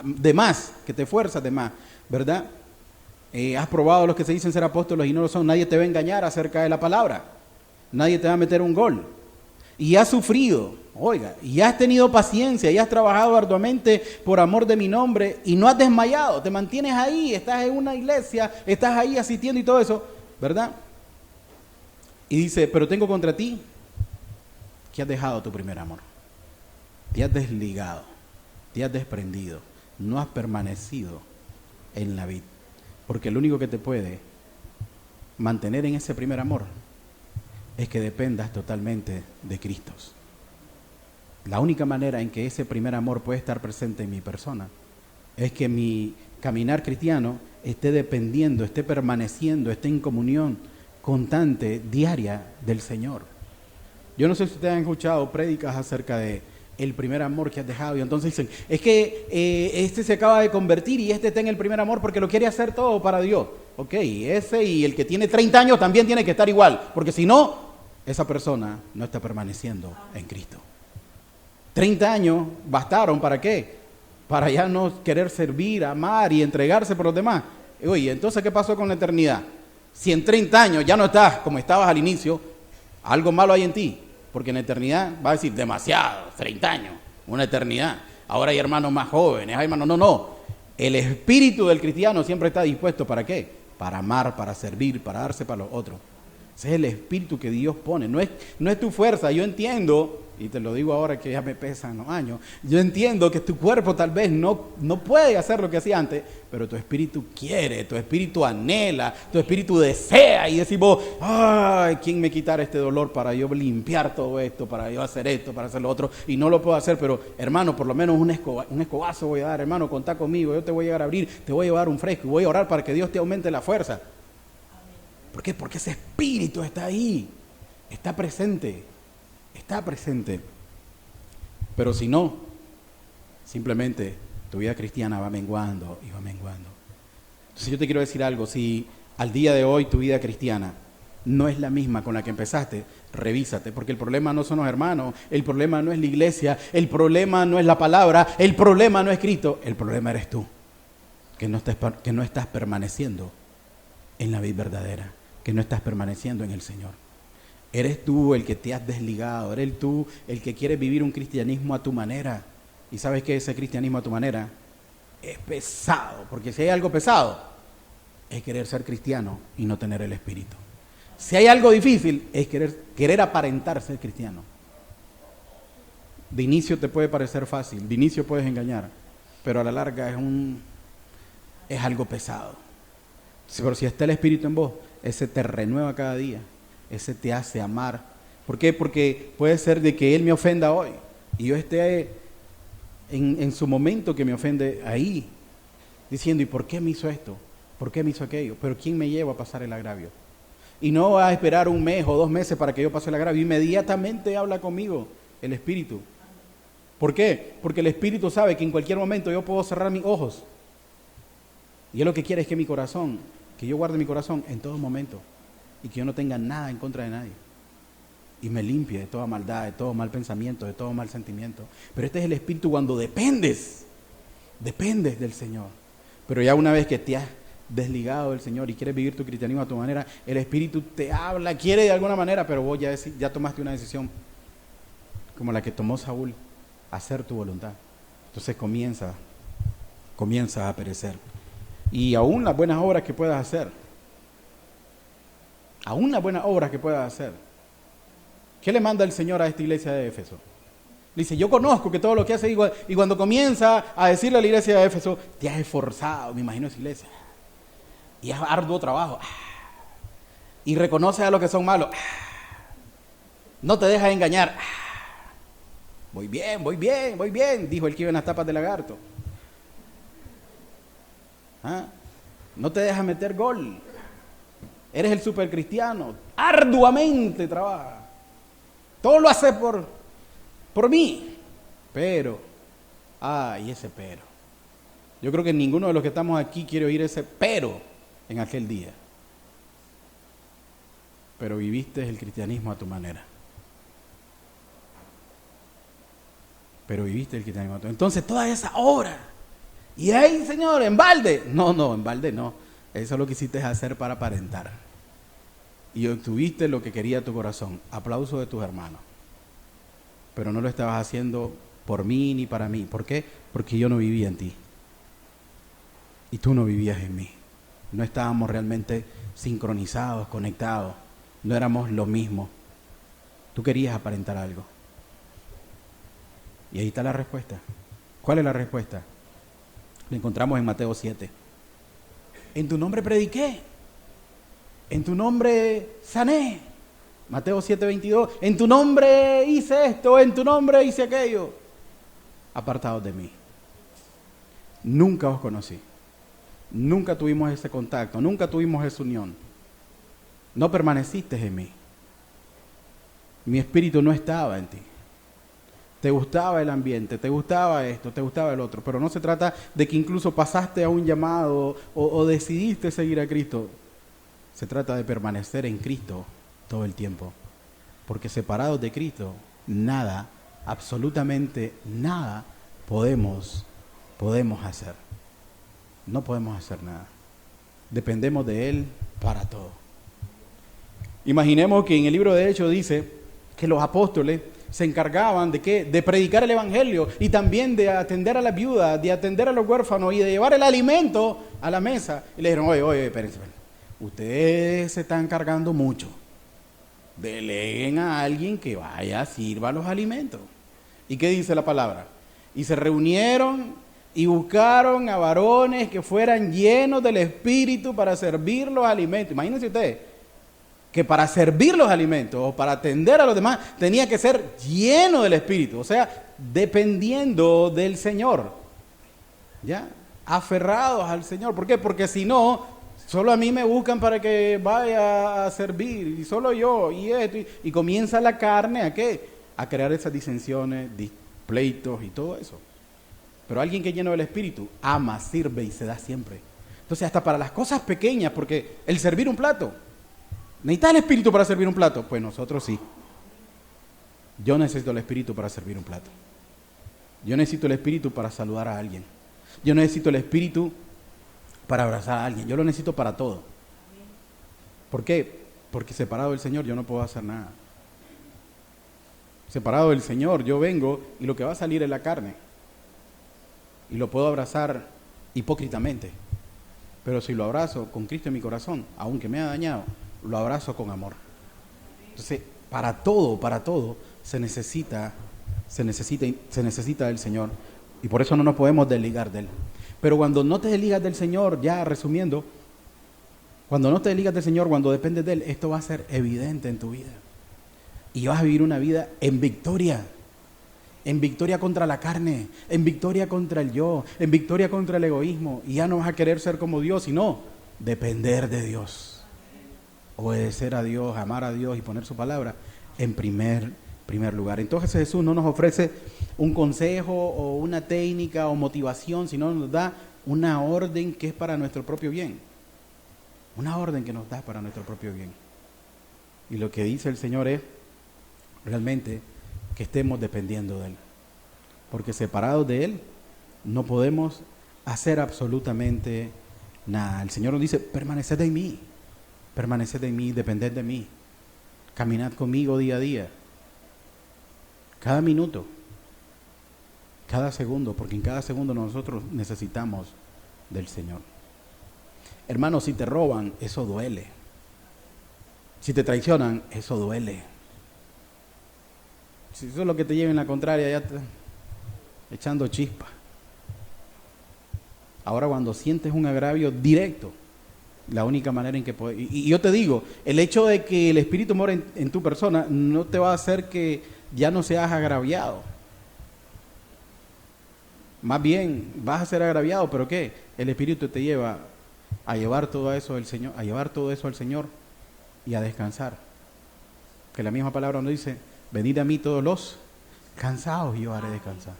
de más, ¿verdad? Has probado a los que se dicen ser apóstoles y no lo son. Nadie te va a engañar acerca de la palabra. Nadie te va a meter un gol. Y has sufrido, oiga, y has tenido paciencia, y has trabajado arduamente por amor de mi nombre, y no has desmayado. Te mantienes ahí, estás en una iglesia, estás ahí asistiendo y todo eso, ¿verdad? Y dice, pero tengo contra ti que has dejado tu primer amor. Te has desligado, te has desprendido, no has permanecido en la vid. Porque lo único que te puede mantener en ese primer amor es que dependas totalmente de Cristo. La única manera en que ese primer amor puede estar presente en mi persona es que mi caminar cristiano esté dependiendo, esté permaneciendo, esté en comunión constante, diaria del Señor. Yo no sé si ustedes han escuchado prédicas acerca de el primer amor que has dejado, y entonces dicen, es que este se acaba de convertir y este está en el primer amor porque lo quiere hacer todo para Dios. Ok, ese y el que tiene 30 años también tiene que estar igual, porque si no, esa persona no está permaneciendo en Cristo. 30 años bastaron, ¿para qué? Para ya no querer servir, amar y entregarse por los demás. Oye, entonces, ¿qué pasó con la eternidad? Si en 30 años ya no estás como estabas al inicio, algo malo hay en ti. Porque en la eternidad va a decir, demasiado, 30 años, una eternidad. Ahora hay hermanos más jóvenes, hay hermanos, no. El espíritu del cristiano siempre está dispuesto, ¿para qué? Para amar, para servir, para darse para los otros. Ese es el espíritu que Dios pone, no es tu fuerza. Yo entiendo y te lo digo ahora que ya me pesan los años, yo entiendo que tu cuerpo tal vez no puede hacer lo que hacía antes, pero tu espíritu quiere, tu espíritu anhela, tu espíritu desea, y decimos, ay, ¿quién me quitara este dolor para yo limpiar todo esto, para yo hacer esto, para hacer lo otro? Y no lo puedo hacer, pero hermano, por lo menos un escobazo voy a dar, hermano, contá conmigo, yo te voy a llegar a abrir, te voy a llevar un fresco y voy a orar para que Dios te aumente la fuerza. ¿Por qué? Porque ese espíritu está ahí, está presente. Está presente, pero si no, simplemente tu vida cristiana va menguando y va menguando. Entonces yo te quiero decir algo, si al día de hoy tu vida cristiana no es la misma con la que empezaste, revísate, porque el problema no son los hermanos, el problema no es la iglesia, el problema no es la palabra, el problema no es Cristo, el problema eres tú, que no estás permaneciendo en la vida verdadera, que no estás permaneciendo en el Señor. Eres tú el que te has desligado, eres tú el que quiere vivir un cristianismo a tu manera. ¿Y sabes qué? Ese cristianismo a tu manera es pesado, porque si hay algo pesado, es querer ser cristiano y no tener el espíritu. Si hay algo difícil, es querer aparentar ser cristiano. De inicio te puede parecer fácil, de inicio puedes engañar, pero a la larga es algo pesado. Pero si está el espíritu en vos, ese te renueva cada día. Ese te hace amar. ¿Por qué? Porque puede ser de que él me ofenda hoy y yo esté en su momento que me ofende ahí, diciendo, ¿y por qué me hizo esto? ¿Por qué me hizo aquello? Pero ¿quién me lleva a pasar el agravio? Y no va a esperar 1 mes o 2 meses para que yo pase el agravio. Inmediatamente habla conmigo el Espíritu. ¿Por qué? Porque el Espíritu sabe que en cualquier momento yo puedo cerrar mis ojos. Y él lo que quiere es que yo guarde mi corazón en todo momento. Y que yo no tenga nada en contra de nadie. Y me limpie de toda maldad, de todo mal pensamiento, de todo mal sentimiento. Pero este es el espíritu cuando dependes del Señor. Pero ya una vez que te has desligado del Señor y quieres vivir tu cristianismo a tu manera, el espíritu te habla, quiere de alguna manera, pero vos ya tomaste una decisión como la que tomó Saúl, hacer tu voluntad. Entonces comienza a perecer. Y aún las buenas obras que puedas hacer, ¿qué le manda el Señor a esta iglesia de Éfeso? Dice, yo conozco que todo lo que hace igual, y cuando comienza a decirle a la iglesia de Éfeso, te has esforzado, me imagino esa iglesia, y es arduo trabajo, y reconoces a los que son malos, no te dejas engañar, voy bien, dijo el que iba en las tapas de lagarto, no te dejas meter gol. Eres el supercristiano, arduamente trabaja. Todo lo hace por mí. Pero, y ese pero. Yo creo que ninguno de los que estamos aquí quiere oír ese pero en aquel día. Pero viviste el cristianismo a tu manera. Entonces, toda esa obra. Y ahí, Señor, en balde. No, en balde no. Eso es lo que hiciste hacer para aparentar. Y obtuviste lo que quería tu corazón. Aplauso de tus hermanos. Pero no lo estabas haciendo por mí ni para mí. ¿Por qué? Porque yo no vivía en ti. Y tú no vivías en mí. No estábamos realmente sincronizados, conectados. No éramos lo mismo. Tú querías aparentar algo. Y ahí está la respuesta. ¿Cuál es la respuesta? Lo encontramos en Mateo 7. En tu nombre prediqué, en tu nombre sané. Mateo 7:22. En tu nombre hice esto, en tu nombre hice aquello. Apartados de mí. Nunca os conocí. Nunca tuvimos ese contacto, nunca tuvimos esa unión. No permaneciste en mí. Mi espíritu no estaba en ti. Te gustaba el ambiente, te gustaba esto, te gustaba el otro, pero no se trata de que incluso pasaste a un llamado o decidiste seguir a Cristo. Se trata de permanecer en Cristo todo el tiempo, porque separados de Cristo, nada, absolutamente nada podemos hacer. No podemos hacer nada. Dependemos de Él para todo. Imaginemos que en el libro de Hechos dice que los apóstoles se encargaban ¿de qué? De predicar el evangelio y también de atender a las viudas, de atender a los huérfanos y de llevar el alimento a la mesa. Y le dijeron, oye, espérense, ustedes se están cargando mucho. Deleguen a alguien que vaya, sirva los alimentos. ¿Y qué dice la palabra? Y se reunieron y buscaron a varones que fueran llenos del Espíritu para servir los alimentos. Imagínense ustedes que para servir los alimentos o para atender a los demás tenía que ser lleno del Espíritu, o sea, dependiendo del Señor, ¿ya? Aferrados al Señor. ¿Por qué? Porque si no, solo a mí me buscan para que vaya a servir, y solo yo, y esto, y comienza la carne ¿a qué? A crear esas disensiones, pleitos y todo eso. Pero alguien que es lleno del Espíritu ama, sirve y se da siempre. Entonces, hasta para las cosas pequeñas, porque el servir un plato, ¿necesitas el Espíritu para servir un plato? Pues nosotros sí. Yo necesito el Espíritu para servir un plato. Yo necesito el Espíritu para saludar a alguien. Yo necesito el Espíritu para abrazar a alguien. Yo lo necesito para todo. ¿Por qué? Porque separado del Señor yo no puedo hacer nada. Separado del Señor yo vengo y lo que va a salir es la carne. Y lo puedo abrazar hipócritamente. Pero si lo abrazo con Cristo en mi corazón, aunque me haya dañado, lo abrazo con amor. Entonces, para todo se necesita del Señor. Y por eso no nos podemos desligar de Él. Pero cuando no te desligas del Señor, ya resumiendo, cuando no te desligas del Señor, cuando dependes de Él, esto va a ser evidente en tu vida. Y vas a vivir una vida en victoria contra la carne, en victoria contra el yo, en victoria contra el egoísmo. Y ya no vas a querer ser como Dios, sino depender de Dios. Obedecer a Dios, amar a Dios y poner su palabra en primer lugar. Entonces Jesús no nos ofrece un consejo o una técnica o motivación, sino nos da una orden que es para nuestro propio bien. Una orden que nos da para nuestro propio bien. Y lo que dice el Señor es realmente que estemos dependiendo de Él. Porque separados de Él no podemos hacer absolutamente nada. El Señor nos dice, permaneced en mí, depended de mí. Caminad conmigo día a día. Cada minuto, cada segundo, porque en cada segundo nosotros necesitamos del Señor. Hermanos, si te roban, eso duele. Si te traicionan, eso duele. Si eso es lo que te lleva en la contraria, ya te echando chispa. Ahora, cuando sientes un agravio directo, la única manera en que puedes... Y yo te digo, el hecho de que el Espíritu mora en tu persona no te va a hacer que ya no seas agraviado. Más bien, vas a ser agraviado, ¿pero qué? El Espíritu te lleva a llevar todo eso al Señor, y a descansar. Que la misma palabra nos dice, venid a mí todos los cansados y yo haré descansar.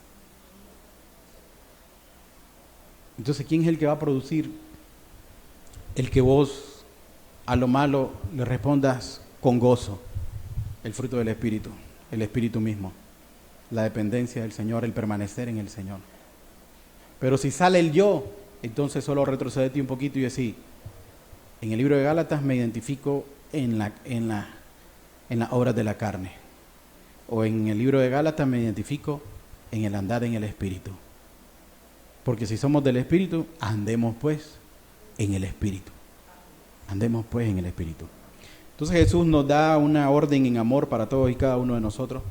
Entonces, ¿quién es el que va a producir el que vos a lo malo le respondas con gozo? El fruto del Espíritu, el Espíritu mismo, la dependencia del Señor, el permanecer en el Señor. Pero si sale el yo, entonces solo retrocedete un poquito y decir, en el libro de Gálatas me identifico en las obras de la carne. O en el libro de Gálatas me identifico en el andar en el Espíritu. Porque si somos del Espíritu, andemos pues en el Espíritu. Andemos pues en el Espíritu. Entonces Jesús nos da una orden en amor para todos y cada uno de nosotros.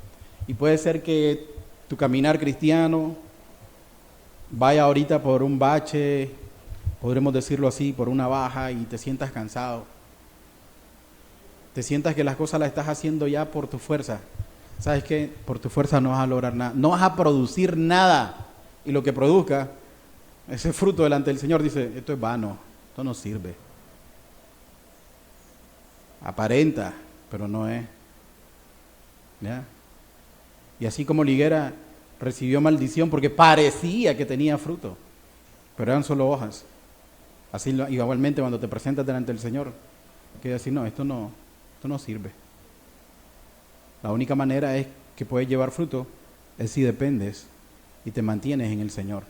Y puede ser que tu caminar cristiano vaya ahorita por un bache, podremos decirlo así, por una baja, y te sientas cansado. Te sientas que las cosas las estás haciendo ya por tu fuerza. ¿Sabes qué? Por tu fuerza no vas a lograr nada. No vas a producir nada. Y lo que produzca, ese fruto delante del Señor, dice, esto es vano, esto no sirve. Aparenta, pero no es. ¿Ya? Y así como la higuera recibió maldición porque parecía que tenía fruto, pero eran solo hojas. Así igualmente cuando te presentas delante del Señor, que decir, no, esto no sirve. La única manera es que puedes llevar fruto es si dependes y te mantienes en el Señor.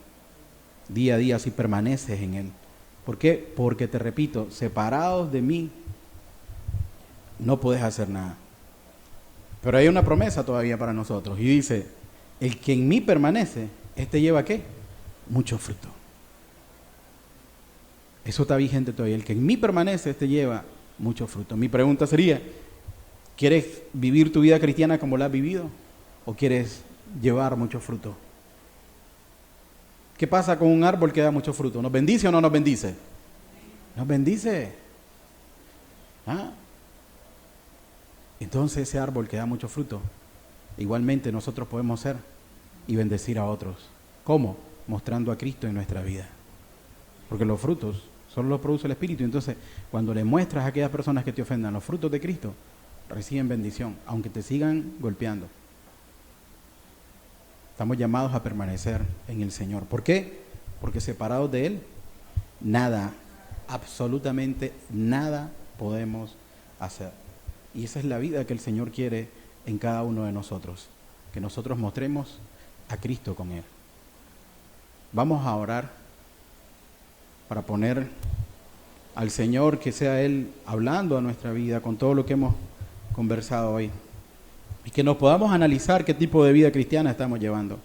Día a día, si permaneces en Él. ¿Por qué? Porque te repito, separados de mí, no puedes hacer nada. Pero hay una promesa todavía para nosotros. Y dice, el que en mí permanece, este lleva ¿qué? Mucho fruto. Eso está vigente todavía. El que en mí permanece, este lleva mucho fruto. Mi pregunta sería, ¿Quieres vivir tu vida cristiana como la has vivido? ¿O quieres llevar mucho fruto? ¿Qué pasa con un árbol que da mucho fruto? ¿Nos bendice o no nos bendice? Nos bendice. ¿Ah? Entonces ese árbol que da mucho fruto, igualmente nosotros podemos ser y bendecir a otros. ¿Cómo? Mostrando a Cristo en nuestra vida. Porque los frutos solo los produce el Espíritu. Entonces, cuando le muestras a aquellas personas que te ofendan los frutos de Cristo, reciben bendición, aunque te sigan golpeando. Estamos llamados a permanecer en el Señor. ¿Por qué? Porque separados de Él, nada, absolutamente nada podemos hacer. Y esa es la vida que el Señor quiere en cada uno de nosotros, que nosotros mostremos a Cristo con Él. Vamos a orar para poner al Señor, que sea Él hablando a nuestra vida con todo lo que hemos conversado hoy. Y que nos podamos analizar qué tipo de vida cristiana estamos llevando.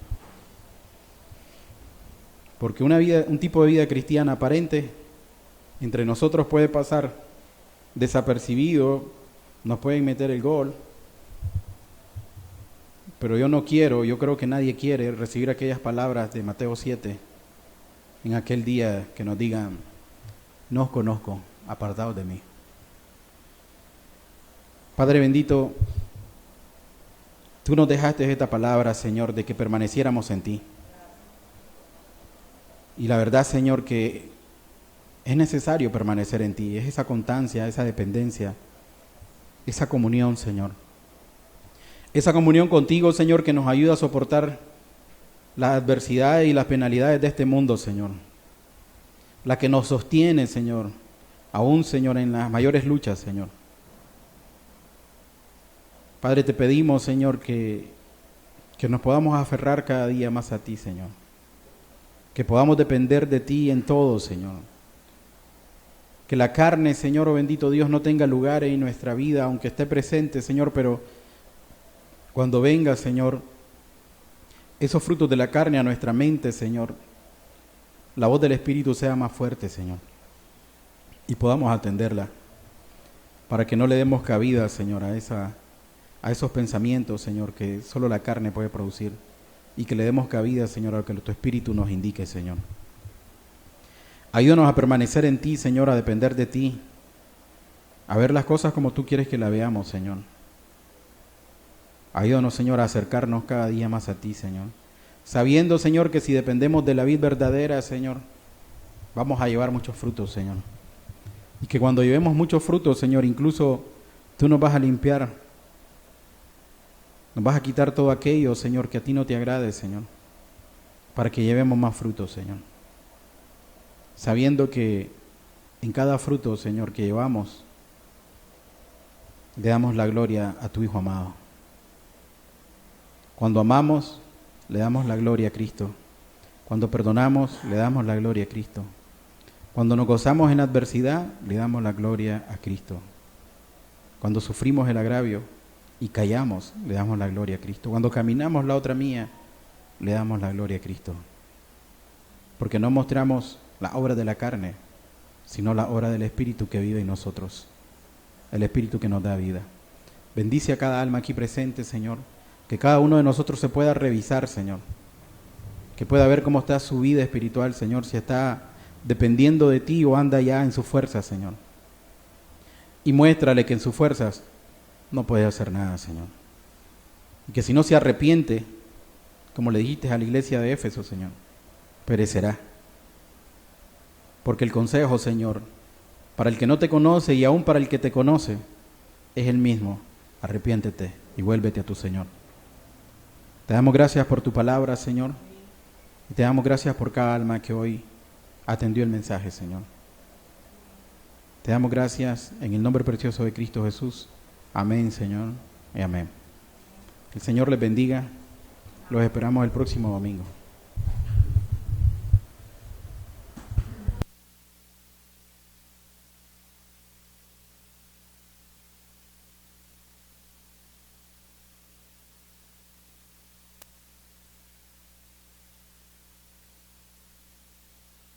Porque un tipo de vida cristiana aparente entre nosotros puede pasar desapercibido, nos pueden meter el gol, pero yo creo que nadie quiere recibir aquellas palabras de Mateo 7 en aquel día que nos digan: no os conozco, apartados de mí. Padre bendito, tú nos dejaste esta palabra, Señor, de que permaneciéramos en ti. Y la verdad, Señor, que es necesario permanecer en ti. Es esa constancia, esa dependencia, esa comunión, Señor. Esa comunión contigo, Señor, que nos ayuda a soportar las adversidades y las penalidades de este mundo, Señor. La que nos sostiene, Señor, aún, Señor, en las mayores luchas, Señor. Padre, te pedimos, Señor, que nos podamos aferrar cada día más a ti, Señor. Que podamos depender de ti en todo, Señor. Que la carne, Señor, oh bendito Dios, no tenga lugar en nuestra vida, aunque esté presente, Señor, pero cuando venga, Señor, esos frutos de la carne a nuestra mente, Señor, la voz del Espíritu sea más fuerte, Señor, y podamos atenderla, para que no le demos cabida, Señor, a esos pensamientos, Señor, que solo la carne puede producir, y que le demos cabida, Señor, a lo que tu Espíritu nos indique, Señor. Ayúdanos a permanecer en ti, Señor, a depender de ti, a ver las cosas como tú quieres que las veamos, Señor. Ayúdanos, Señor, a acercarnos cada día más a ti, Señor. Sabiendo, Señor, que si dependemos de la vid verdadera, Señor, vamos a llevar muchos frutos, Señor. Y que cuando llevemos muchos frutos, Señor, incluso tú nos vas a limpiar. Nos vas a quitar todo aquello, Señor, que a ti no te agrade, Señor, para que llevemos más frutos, Señor. Sabiendo que en cada fruto, Señor, que llevamos, le damos la gloria a tu Hijo amado. Cuando amamos, le damos la gloria a Cristo. Cuando perdonamos, le damos la gloria a Cristo. Cuando nos gozamos en adversidad, le damos la gloria a Cristo. Cuando sufrimos el agravio y callamos, le damos la gloria a Cristo. Cuando caminamos la otra mía, le damos la gloria a Cristo. Porque no mostramos la obra de la carne, sino la obra del Espíritu que vive en nosotros. El Espíritu que nos da vida. Bendice a cada alma aquí presente, Señor. Que cada uno de nosotros se pueda revisar, Señor. Que pueda ver cómo está su vida espiritual, Señor. Si está dependiendo de ti o anda ya en sus fuerzas, Señor. Y muéstrale que en sus fuerzas no puede hacer nada, Señor. Y que si no se arrepiente, como le dijiste a la iglesia de Éfeso, Señor, perecerá. Porque el consejo, Señor, para el que no te conoce y aún para el que te conoce, es el mismo. Arrepiéntete y vuélvete a tu Señor. Te damos gracias por tu palabra, Señor. Y te damos gracias por cada alma que hoy atendió el mensaje, Señor. Te damos gracias en el nombre precioso de Cristo Jesús. Amén, Señor, y amén. Que el Señor les bendiga. Los esperamos el próximo domingo.